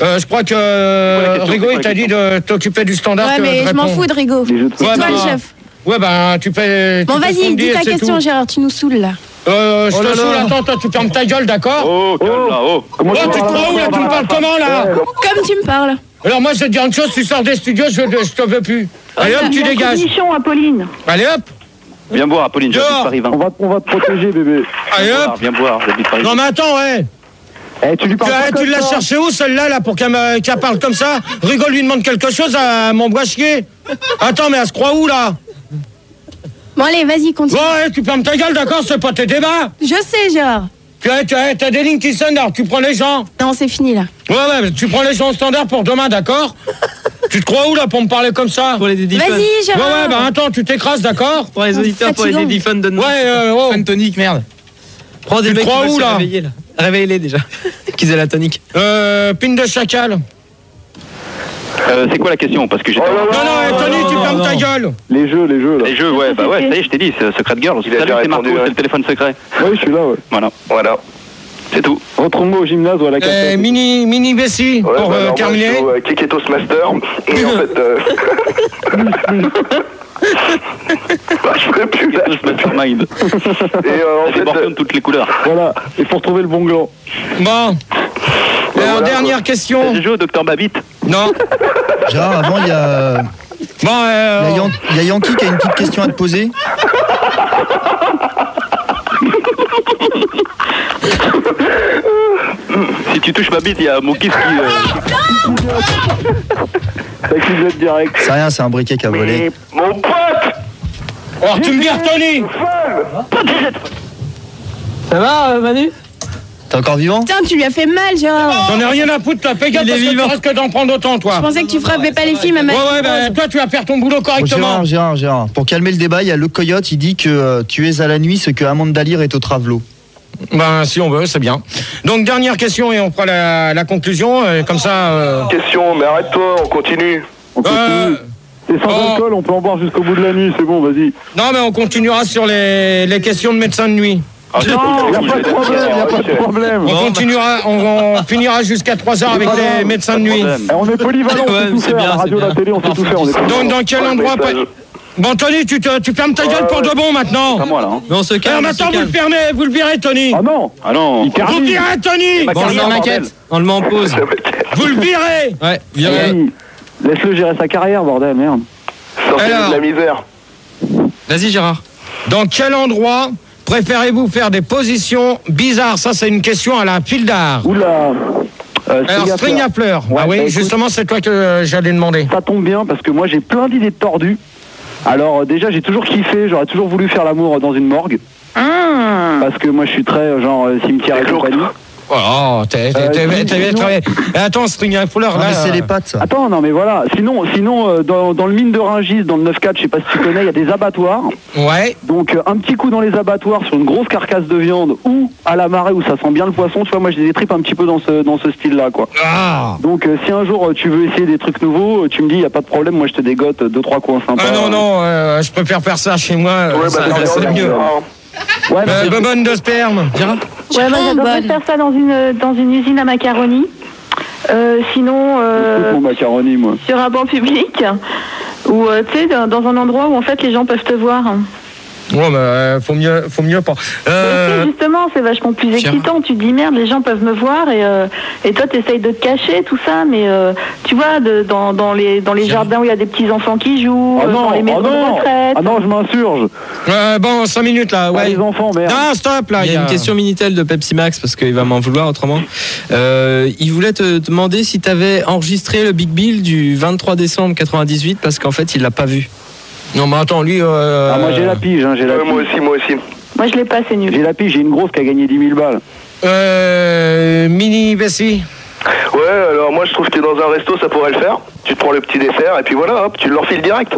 je crois que Rigo, il t'a dit de t'occuper du standard. Ouais, mais je m'en fous de Rigo. C'est toi le chef. Ouais, ben, tu peux. Bon, vas-y, dis ta question, Gérard, tu nous saoules là. Je te saoule, attends, toi, tu fermes ta gueule, d'accord? Oh, calme là, oh. Tu te crois où, là? Tu me parles comment, là? Comme tu me parles. Alors, moi, je vais te dire une chose, tu sors des studios, je te veux plus. Allez, hop, tu dégages. Apolline. Allez, hop. Viens boire, Apolline, j'habite Paris 20. On va te protéger, bébé. Allez, hop. Viens boire, j'habite Paris 20. Non, mais attends, ouais. Tu lui parles pas Tu comme l'as ça. cherché où, celle-là, là, pour qu'elle parle comme ça? Rigo lui demande quelque chose, à m'envoie chier. Attends, mais elle se croit où, là? Bon, allez, vas-y, continue. Ouais, tu fermes ta gueule, d'accord? C'est pas tes débats. Je sais, Gérard. T'as des lignes qui sonnent, alors tu prends les gens. Non, c'est fini là. Ouais, mais tu prends les gens au standard pour demain, d'accord? Tu te crois où, là, pour me parler comme ça? Pour les Dédiphones. Vas-y, Gérard. Ouais, bah attends, tu t'écrases, d'accord? Pour les auditeurs, pour les Dédiphones de Ouais, Fun tonique, merde. Prends des Tu te mecs qui crois veulent où, se là? réveiller, là. Réveillez-les déjà. Qu'ils aient la tonique. Pine de chacal. C'est quoi la question? Parce que j'étais. Non, Tony, tu fermes ta gueule. Les jeux, là. Les jeux, ouais, bah ouais, ça y est, je t'ai dit, c'est Secret Girls. Il a Salut, déjà c'est Marco, répondu, c'est le téléphone secret. Oui, je suis là, ouais. Voilà. C'est tout. Retrouve-moi au gymnase ou à la café. Mini Bessie, Ouais, pour bah, alors, terminer. moi, je suis au Keketos Master. Et en fait. Bah, je ferai plus là. Mastermind. Et en fait, de toutes les couleurs. Voilà, il faut retrouver le bon gland. Bon. Alors, dernière question. J'ai joué au Docteur Babbitt. Non. Gérard, avant, il y a. Bon, il y a Yankee qui a une petite question à te poser. Si tu touches ma bite, il y a mon kiss qui. T'accuses direct. C'est rien, c'est un briquet qui a volé. Mon pote! Oh, tu me vires, Tony! Ça va, Manu? T'es encore vivant? Putain, tu lui as fait mal, Gérard. J'en ai rien à foutre, toi. Fais gaffe, parce que tu risques d'en prendre autant, toi. Je pensais que tu frappais pas les filles, même. Ouais, bah, toi, tu vas faire ton boulot correctement. Gérard. Pour calmer le débat, il y a le coyote, il dit que tu es à la nuit ce que Amanda Lear est au travelot. Ben, si on veut, c'est bien. Donc, dernière question et on fera la conclusion. Comme ça. Question, mais arrête-toi, on continue. C'est sans alcool, on peut en boire jusqu'au bout de la nuit, c'est bon, vas-y. Non, mais on continuera sur les questions de médecin de nuit. Non, il n'y a pas de problème, On continuera, on finira jusqu'à 3h avec les médecins de nuit. On est polyvalent, on sait tout faire, la radio, la télé, on sait tout faire. Donc, dans quel endroit... Bon, Tony, tu fermes ta gueule pour de bon, maintenant. C'est à moi, là. Mais on se calme. Maintenant, vous le virez, Tony. Ah non. Vous le virez, Tony. Bon, on le met en maquette. On le met en pause. Vous le virez. Ouais, virez. Laisse-le gérer sa carrière, bordel, merde. Sortez de la misère. Vas-y, Gérard. Dans quel endroit préférez-vous faire des positions bizarres? Ça, c'est une question à la file d'art. Oula. Alors, string à fleurs. Ouais, ah oui, bah, écoute, justement, c'est toi que j'allais demander. Ça tombe bien parce que moi j'ai plein d'idées tordues. Alors déjà j'ai toujours kiffé, j'aurais toujours voulu faire l'amour dans une morgue. Parce que moi je suis très genre cimetière et compagnie. Oh, t'es attends, string à fleurs là. C'est les pattes, ça. Attends, non mais voilà. Sinon dans le mine de Rungis, dans le 9-4, je sais pas si tu connais, il y a des abattoirs. Ouais. Donc un petit coup dans les abattoirs sur une grosse carcasse de viande ou à la marée où ça sent bien le poisson. Tu vois, moi j'ai des tripes un petit peu dans ce style-là, quoi. Ah. Donc si un jour tu veux essayer des trucs nouveaux, tu me dis, il y a pas de problème, moi je te dégote 2-3 coins sympas. Ah non, je préfère faire ça chez moi. Ouais, bah, c'est mieux. Ouais, bonne de sperme. Ouais, moi j'adorerais faire ça dans une usine à macaroni. Sinon, mon macaroni, moi. sur un banc public, ou tu sais, dans un endroit où en fait les gens peuvent te voir. Ouais, mais faut mieux pas. Justement, c'est vachement plus excitant. Tu te dis merde, les gens peuvent me voir et toi t'essayes de te cacher tout ça, mais tu vois, dans les jardins où il y a des petits enfants qui jouent, dans les maisons de retraite. Ah non, je m'insurge. Bon, 5 minutes là, ouais. Les enfants, merde. Non, stop là. Il y a une question Minitel de Pepsi Max parce qu'il va m'en vouloir autrement. Il voulait te demander si tu avais enregistré le Big Bill du 23 décembre 98 parce qu'en fait il l'a pas vu. Non, mais attends, lui. Ah, moi j'ai la pige, hein, j'ai la pige. Moi aussi. Moi, je l'ai pas, c'est nul. J'ai la pige, j'ai une grosse qui a gagné 10 000 balles. Mini Bessie. Ouais, alors moi je trouve que dans un resto ça pourrait le faire. Tu te prends le petit dessert et puis voilà, hop, tu leur files direct.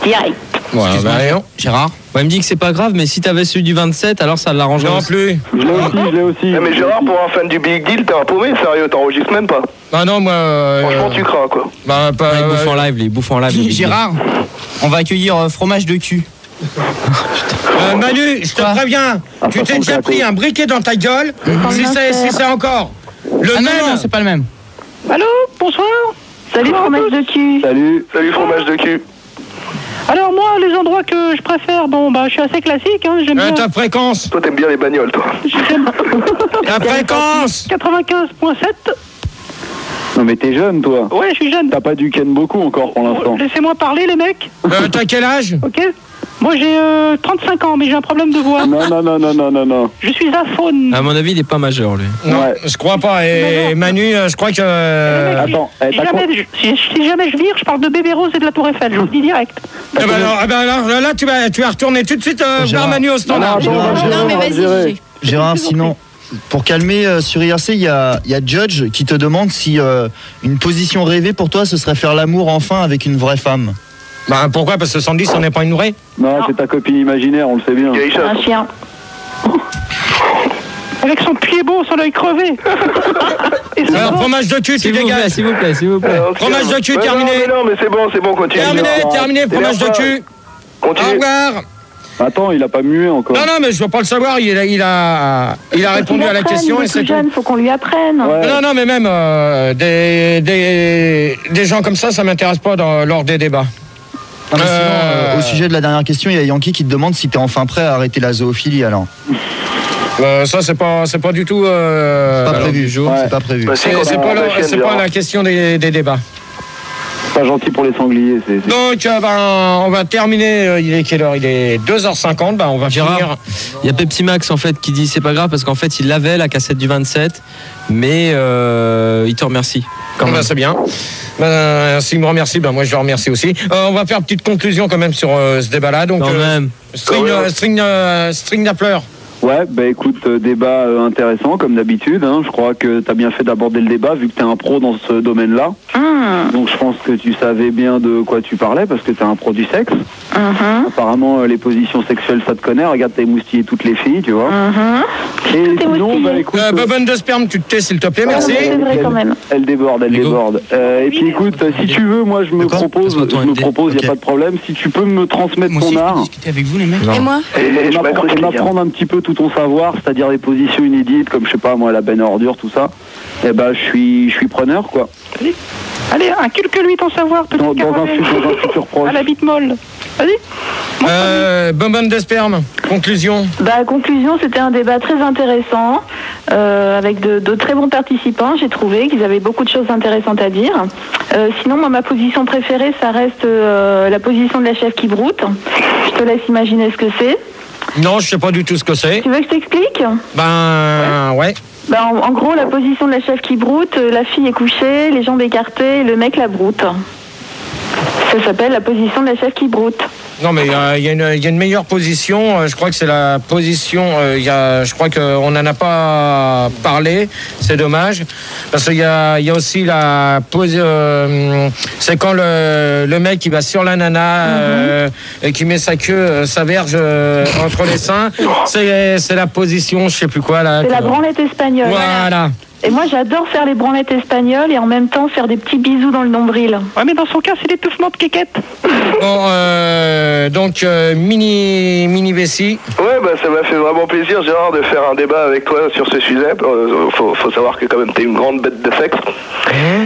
Direct. Ouais, bah rien. Gérard. Ouais, il me dit que c'est pas grave, mais si t'avais celui du 27, alors ça l'arrangerait. Non plus. Je l'ai aussi. Mais Gérard, pour un fan du Big Deal, t'es un paumé, sérieux, t'enregistres même pas. Ah non, moi. Franchement, tu crains quoi. Bah, pas. Il bouffe en live, il bouffe en live. Gérard, on va accueillir fromage de cul. Manu, je te préviens, tu t'es déjà pris un briquet dans ta gueule. Si c'est encore le même. Non, c'est pas le même. Allô, bonsoir. Salut, fromage de cul. Salut. Salut, fromage de cul. Alors moi, les endroits que je préfère, je suis assez classique, hein, j'aime bien... Ta fréquence. Toi, t'aimes bien les bagnoles, toi. Ta fréquence. 95.7. Non mais t'es jeune toi. Ouais, je suis jeune. T'as pas du ken beaucoup encore pour l'instant. Laissez-moi parler, les mecs. T'as quel âge? Ok. Moi, j'ai 35 ans, mais j'ai un problème de voix. Non. Je suis aphone. À mon avis, il est pas majeur, lui. Non, je crois pas. Et Manu, je crois que... Attends, si jamais je vire, je parle de Bébé Rose et de la Tour Eiffel, je vous le dis direct. Là, tu vas retourner tout de suite vers Manu au standard. Non, mais vas-y. Gérard, sinon, pour calmer sur IRC, il y a Judge qui te demande si une position rêvée pour toi, ce serait faire l'amour enfin avec une vraie femme. Bah pourquoi? Parce que Sandy, on n'est pas une vraie. Non, c'est ta copine imaginaire, on le sait bien. Un chien. Avec son pied beau, son œil crevé. Alors, fromage de cul, tu dégages. S'il vous plaît. Fromage de cul, terminé. Non, mais c'est bon, continue. Terminé, fromage de cul. Continue. Au revoir. Attends, il a pas mué encore. Non, mais je veux pas le savoir, il a répondu à la question et c'est tout. Jeune, faut qu'on lui apprenne. Ouais. Non, mais même des gens comme ça m'intéresse pas lors des débats. Non, mais sinon, au sujet de la dernière question, il y a Yankee qui te demande si t'es enfin prêt à arrêter la zoophilie alors. Ça c'est pas du tout. Pas prévu, c'est pas prévu. Bah, c'est pas la question des débats. Pas gentil pour les sangliers. Donc on va terminer. Il est quelle heure? Il est 2h50. On va finir. Il y a Pepsi Max en fait qui dit c'est pas grave parce qu'en fait il l'avait la cassette du 27, mais il te remercie. C'est bien. S'il me remercie, moi je le remercie aussi. On va faire une petite conclusion quand même sur ce débat-là. Donc, quand même. String Napler. Ouais, écoute, débat intéressant comme d'habitude. Je crois que t'as bien fait d'aborder le débat vu que t'es un pro dans ce domaine-là. Donc je pense que tu savais bien de quoi tu parlais parce que t'es un pro du sexe. Apparemment, les positions sexuelles, ça te connaît. Regarde, t'as émoustillé toutes les filles, tu vois. Et sinon, écoute... Bobonne de sperme, tu te tais s'il te plaît, merci. C'est vrai quand même. Elle déborde. Et puis écoute, si tu veux, moi je me propose, il n'y a pas de problème, si tu peux me transmettre ton art. Avec vous, les mecs. Et moi? Et m'apprendre un petit peu tout ton savoir, c'est-à-dire les positions inédites, comme je sais pas moi, la benne à ordures, tout ça. Je suis preneur, quoi. Allez, inculque-lui ton savoir, petit dans un futur proche. À la bite molle. Vas-y. Bonbonne de sperme, conclusion. Conclusion, c'était un débat très intéressant, avec de très bons participants, j'ai trouvé qu'ils avaient beaucoup de choses intéressantes à dire. Sinon, moi, ma position préférée, ça reste la position de la chef qui broute. Je te laisse imaginer ce que c'est. Non, je sais pas du tout ce que c'est. Tu veux que je t'explique? Ouais. En gros, la position de la chef qui broute, la fille est couchée, les jambes écartées, et le mec la broute. Ça s'appelle la position de la chef qui broute. Non, mais il y a une meilleure position. Je crois que c'est la position. Je crois qu'on n'en a pas parlé. C'est dommage. Parce qu'il y a aussi la pose. C'est quand le mec il va sur la nana et qui met sa queue, sa verge entre les seins. C'est la position, je sais plus quoi là. C'est la branlette espagnole. Voilà. Et moi, j'adore faire les branlettes espagnoles et en même temps faire des petits bisous dans le nombril. Ouais, mais dans son cas, c'est l'étouffement de quéquette. Bon, donc, mini vessie. Ouais, ça m'a fait vraiment plaisir, Gérard, de faire un débat avec toi sur ce sujet. Faut savoir que quand même, t'es une grande bête de sexe.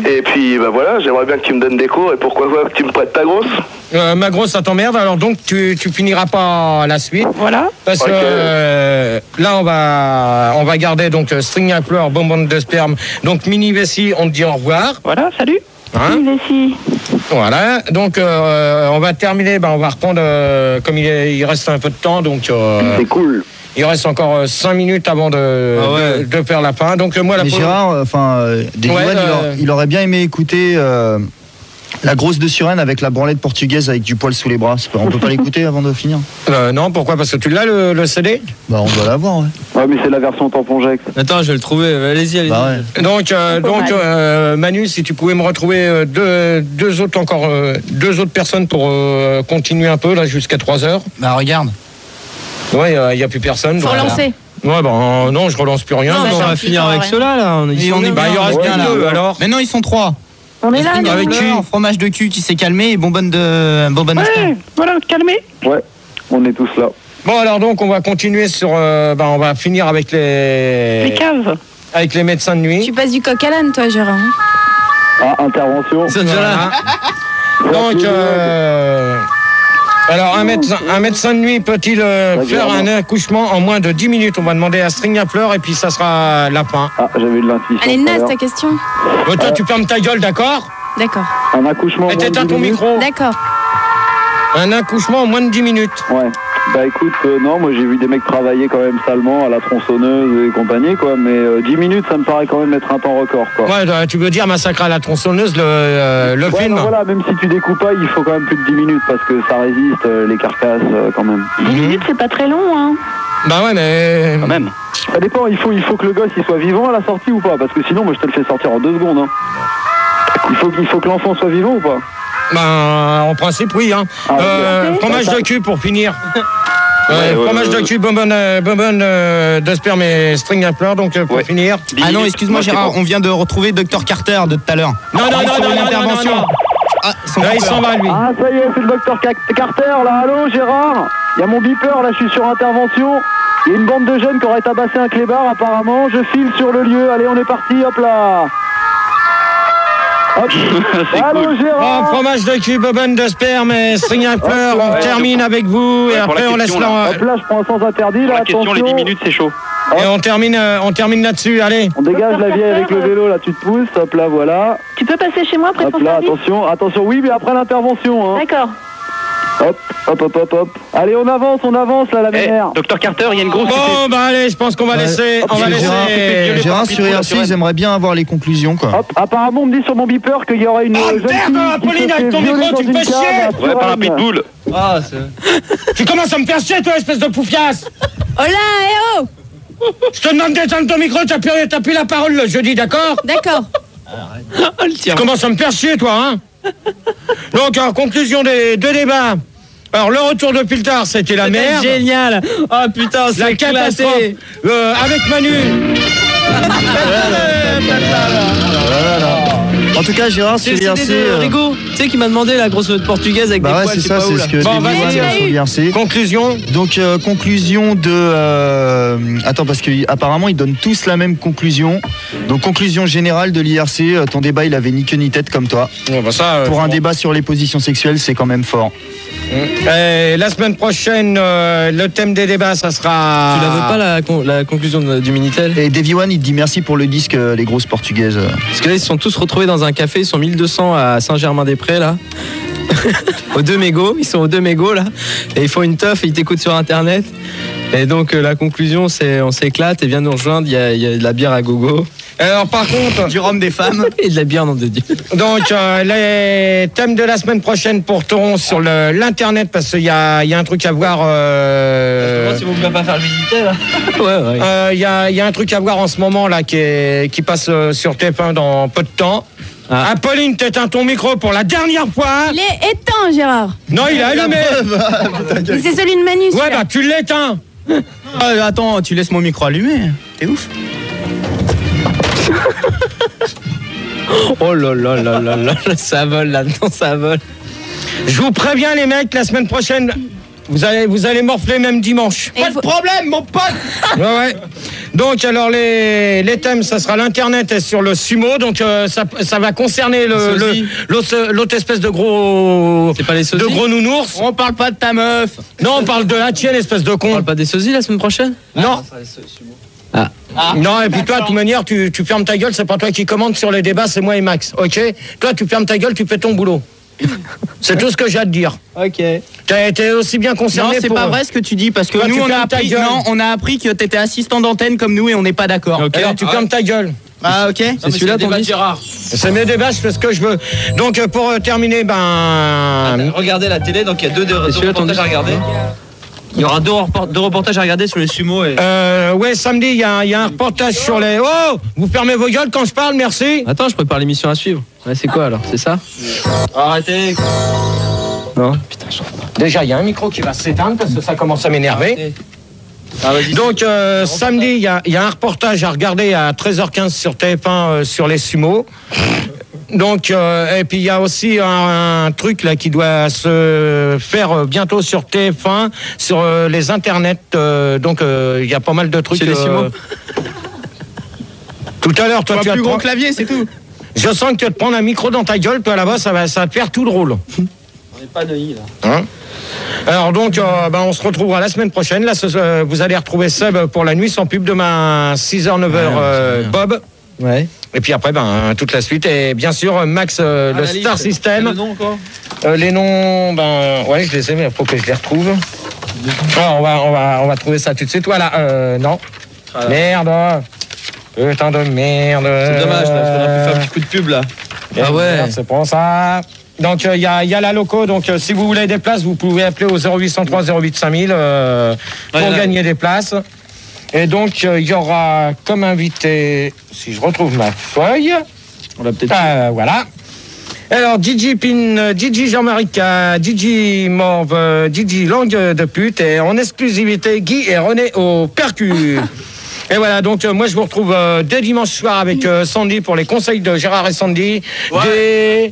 Et puis, voilà, j'aimerais bien que tu me donnes des cours et pourquoi pas que tu me prêtes ta grosse. Ma grosse, ça t'emmerde, alors donc tu finiras pas la suite. Voilà. Parce que là, on va garder donc string à pleurs, bonbonne de sperme. Donc mini vessie, on te dit au revoir. Voilà, salut. Mini vessie. Voilà, donc on va terminer, on va reprendre comme il reste un peu de temps, donc c'est cool. Il reste encore 5 minutes avant de faire la fin. Donc moi, mais Gérard, il aurait bien aimé écouter La grosse de Suresnes avec la branlette portugaise avec du poil sous les bras. On peut pas l'écouter avant de finir? Non, pourquoi? Parce que tu l'as le CD? Bah on doit l'avoir, ouais. Ouais, mais c'est la version tampon-jex. Attends, je vais le trouver. Allez-y. Bah ouais. Donc Manu, si tu pouvais me retrouver deux autres personnes pour continuer un peu là jusqu'à 3h. Bah regarde. Ouais, il n'y a plus personne. Faut relancer. Ouais, bah non, je relance plus rien. Non, on va finir avec ceux-là, là. Il en reste plus que 2 alors. Mais non, ils sont 3. On est là, Avec nous. fromage de cul qui s'est calmé et bonbonne de bonbonne. Ouais, voilà, calmez. Ouais, on est tous là. Bon alors donc on va continuer sur, on va finir avec Les caves. avec les médecins de nuit. Tu passes du coq à l'âne, toi, Gérard. Ah, intervention. Ils sont déjà là. Donc alors un médecin de nuit peut-il faire un accouchement en moins de 10 minutes? On va demander à String à Fleur et puis ça sera la fin. Ah, j'avais de l'intuition. Elle est naze, ta question. Toi tu fermes ta gueule, d'accord? D'accord. Un accouchement. Et t'éteins ton micro. D'accord. Un accouchement en moins de 10 minutes. Ouais. Bah écoute, non, moi j'ai vu des mecs travailler quand même salement à la tronçonneuse et compagnie, quoi, mais 10 minutes ça me paraît quand même être un temps record, quoi. Ouais, tu veux dire massacre à la tronçonneuse, le Ouais, film? non, voilà, même si tu découpes pas, il faut quand même plus de 10 minutes parce que ça résiste, les carcasses, quand même. 10 minutes, c'est pas très long, hein. Bah ouais, mais... Quand même. Ça dépend, il faut que le gosse il soit vivant à la sortie ou pas, parce que sinon moi je te le fais sortir en 2 secondes, hein. Il faut que l'enfant soit vivant ou pas? Bah en principe oui, hein. Fromage de cul pour finir. Fromage de cul, bonbonne de sperme et string à fleurs, donc pour finir. Ah non, excuse-moi Gérard, on vient de retrouver Dr Carter de tout à l'heure. Non, intervention. Ah, Là, il s'en va lui. Ah ça y est, c'est le docteur Carter là, allô Gérard? Il y a mon beeper là, je suis sur intervention. Il y a une bande de jeunes qui auraient tabassé un clébard apparemment, je file sur le lieu, allez on est parti, hop là. Hop. Allô cool. Gérard. Fromage de cul, bonbonne de sperme et string à fleurs, on termine avec vous et après on laisse Hop là, je prends un sens interdit là, La question, les 10 minutes, c'est chaud. Et on termine là-dessus, allez. On dégage la vieille avec le vélo là, tu te pousses, hop là, voilà. Tu peux passer chez moi après Hop ton là, service? attention, oui, mais après l'intervention, hein. D'accord. Hop. Allez, on avance là, la mère. Docteur Carter, il y a une grosse... Bon, bah allez, je pense qu'on va laisser. On va laisser. Gérard sur IRC, ils aimeraient bien avoir les conclusions, quoi. Hop, apparemment, on me dit sur mon beeper qu'il y aura une jeune fille Apolline, avec ton micro, tu me fais chier. Ouais, par un pitbull. Ah, Tu commences à me faire chier, toi, espèce de poufiasse. Oh là, eh oh! Je te demande d'éteindre ton micro, t'as plus la parole le jeudi, d'accord? D'accord. Tu commences à me faire chier, toi, hein? Donc, en conclusion des deux débats. Alors, le retour de Piltard, c'était la merde. Génial. Oh putain, La c'est catastrophe. éclaté. Avec Manu. En tout cas, Gérard sur IRC. Rigo, tu sais qui m'a demandé la grosse portugaise avec des Bah ouais, poils, c'est je sais ça, pas où, c'est là. ce que Bon, dit vas-y, Viviane sur IRC. Conclusion. Donc conclusion de attends, parce que apparemment ils donnent tous la même conclusion. Donc conclusion générale de l'IRC, ton débat il avait ni queue ni tête comme toi. Bon, bah, ça, Pour un débat sur les positions sexuelles, c'est quand même fort. Et la semaine prochaine, le thème des débats, ça sera. Tu la veux pas la conclusion du Minitel? Et Davy One il te dit merci pour le disque les grosses portugaises. Parce que là ils se sont tous retrouvés dans un café, ils sont 1200 à Saint-Germain-des-Prés là. Aux 2 mégots, ils sont aux 2 mégots là. Et ils font une teuf et ils t'écoutent sur internet. Et donc la conclusion c'est on s'éclate et viens nous rejoindre, il y a de la bière à gogo. Alors par contre, Du rhum des femmes. Et de la bière, nom de Dieu. donc les thèmes de la semaine prochaine porteront sur l'internet parce qu'il y a un truc à voir. Si vous ne pouvez pas faire le Minitel là. Ouais. Il y a un truc à voir en ce moment là qui passe sur TF1 dans peu de temps. Ah. Apolline, t'éteins ton micro pour la dernière fois. Il est éteint, Gérard. Non, il est allumé. Mais c'est celui de Manu. Ouais, celui-là. bah tu l'éteins. Attends, tu laisses mon micro allumé. T'es ouf. Oh là là là là là, ça vole là-dedans, ça vole. Je vous préviens les mecs, la semaine prochaine, vous allez morfler même dimanche. Et Pas de problème, mon pote. Ouais. Donc alors les thèmes, ça sera l'internet et sur le sumo, donc ça va concerner l'autre espèce de gros. C'est pas les sosies. De gros nounours. On parle pas de ta meuf. Non, on parle de la tienne, espèce de On con. parle pas des sosies la semaine prochaine? Non. Non, et puis toi, de toute manière, tu fermes ta gueule, c'est pas toi qui commande sur les débats, c'est moi et Max, ok? Toi, tu fermes ta gueule, tu fais ton boulot. C'est tout ce que j'ai à te dire. Ok. T'as été aussi bien concerné. Non, c'est pas vrai ce que tu dis parce que Toi, nous tu on a fermes ta appris. gueule. Non, on a appris que t'étais assistant d'antenne comme nous et on n'est pas d'accord. Alors tu fermes ta gueule. Ah, ok. C'est celui-là ton disque. Gérard. C'est mes débats, je fais ce que je veux. Donc pour terminer, Regardez la télé, donc il y a deux reportages à regarder. Il y aura deux reportages à regarder sur les sumo. Ouais, samedi, il y a un reportage sur les... Oh, vous fermez vos gueules quand je parle, merci. Attends, je prépare l'émission à suivre. Ouais, c'est quoi alors? C'est ça? Arrêtez. Non. Putain, déjà, il y a un micro qui va s'éteindre parce que ça commence à m'énerver. Donc samedi, il y a un reportage à regarder à 13h15 sur TF1 sur les sumo. Donc et puis il y a aussi un truc là qui doit se faire bientôt sur TF1 sur les internets. Donc il y a pas mal de trucs. Chez les sumo. Tout à l'heure, toi tu as plus gros clavier, c'est tout. Je sens que tu vas te prendre un micro dans ta gueule, toi là-bas, ça va te faire tout drôle. On n'est pas neuillis là. Hein? Alors donc, on se retrouvera la semaine prochaine. Là, vous allez retrouver Seb pour la nuit sans pub demain 6h, 9h, Bob. Ouais. Et puis après, toute la suite. Et bien sûr, Max, le Star System. Le nom encore les noms, ouais, je les ai, mais il faut que je les retrouve. Alors, on va trouver ça tout de suite. Voilà, non. Voilà. Merde. Putain de merde. C'est dommage, là, parce qu'on a pu faire un petit coup de pub là. Ah ouais. C'est pour ça. Donc il y a la loco, donc si vous voulez des places, vous pouvez appeler au 0803 08 5000 pour gagner des places. Et donc il y aura comme invité, si je retrouve ma feuille, on l'a peut-être. Voilà. Alors DJ Pin, DJ Jean-Marie K, DJ Morve, DJ Langue de pute et en exclusivité Guy et René au percu. Et voilà, donc moi je vous retrouve dès dimanche soir avec Sandy pour les conseils de Gérard et Sandy. Ouais.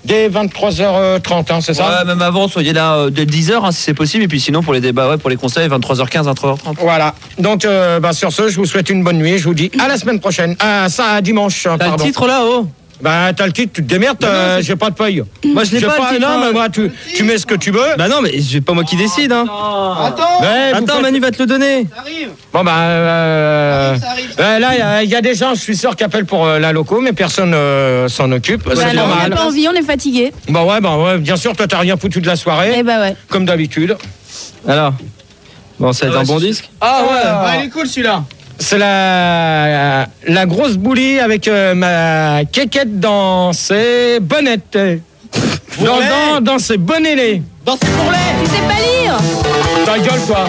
Dès 23h30, hein, c'est ça? Ouais, même avant, soyez là dès 10h hein, si c'est possible. Et puis sinon, pour les débats, pour les conseils, 23h15, 23h30. Voilà. Donc, sur ce, je vous souhaite une bonne nuit. Je vous dis à la semaine prochaine. À dimanche. T'as le titre là-haut? T'as le titre, tu te démerdes, j'ai pas de feuille. Moi, je l'ai pas. Le titre, non, mais moi, tu mets ce que tu veux. Bah non, mais c'est pas moi qui décide. Hein. Attends, Manu va te le donner. Ça arrive. Bon, ça arrive. Là, il y a des gens, je suis sûr, qui appellent pour la loco, mais personne s'en occupe. On n'a pas envie, on est fatigué. Ouais, bien sûr, toi, t'as rien foutu de la soirée. Eh bah ouais. Comme d'habitude. Alors, bon, ça va être un bon disque. Ah ouais, il est cool celui-là. C'est la grosse boulie avec ma quéquette dans ses bonnettes. Dans ses bonnets. Dans ses bourrelets. Tu sais pas lire. Ta gueule, quoi.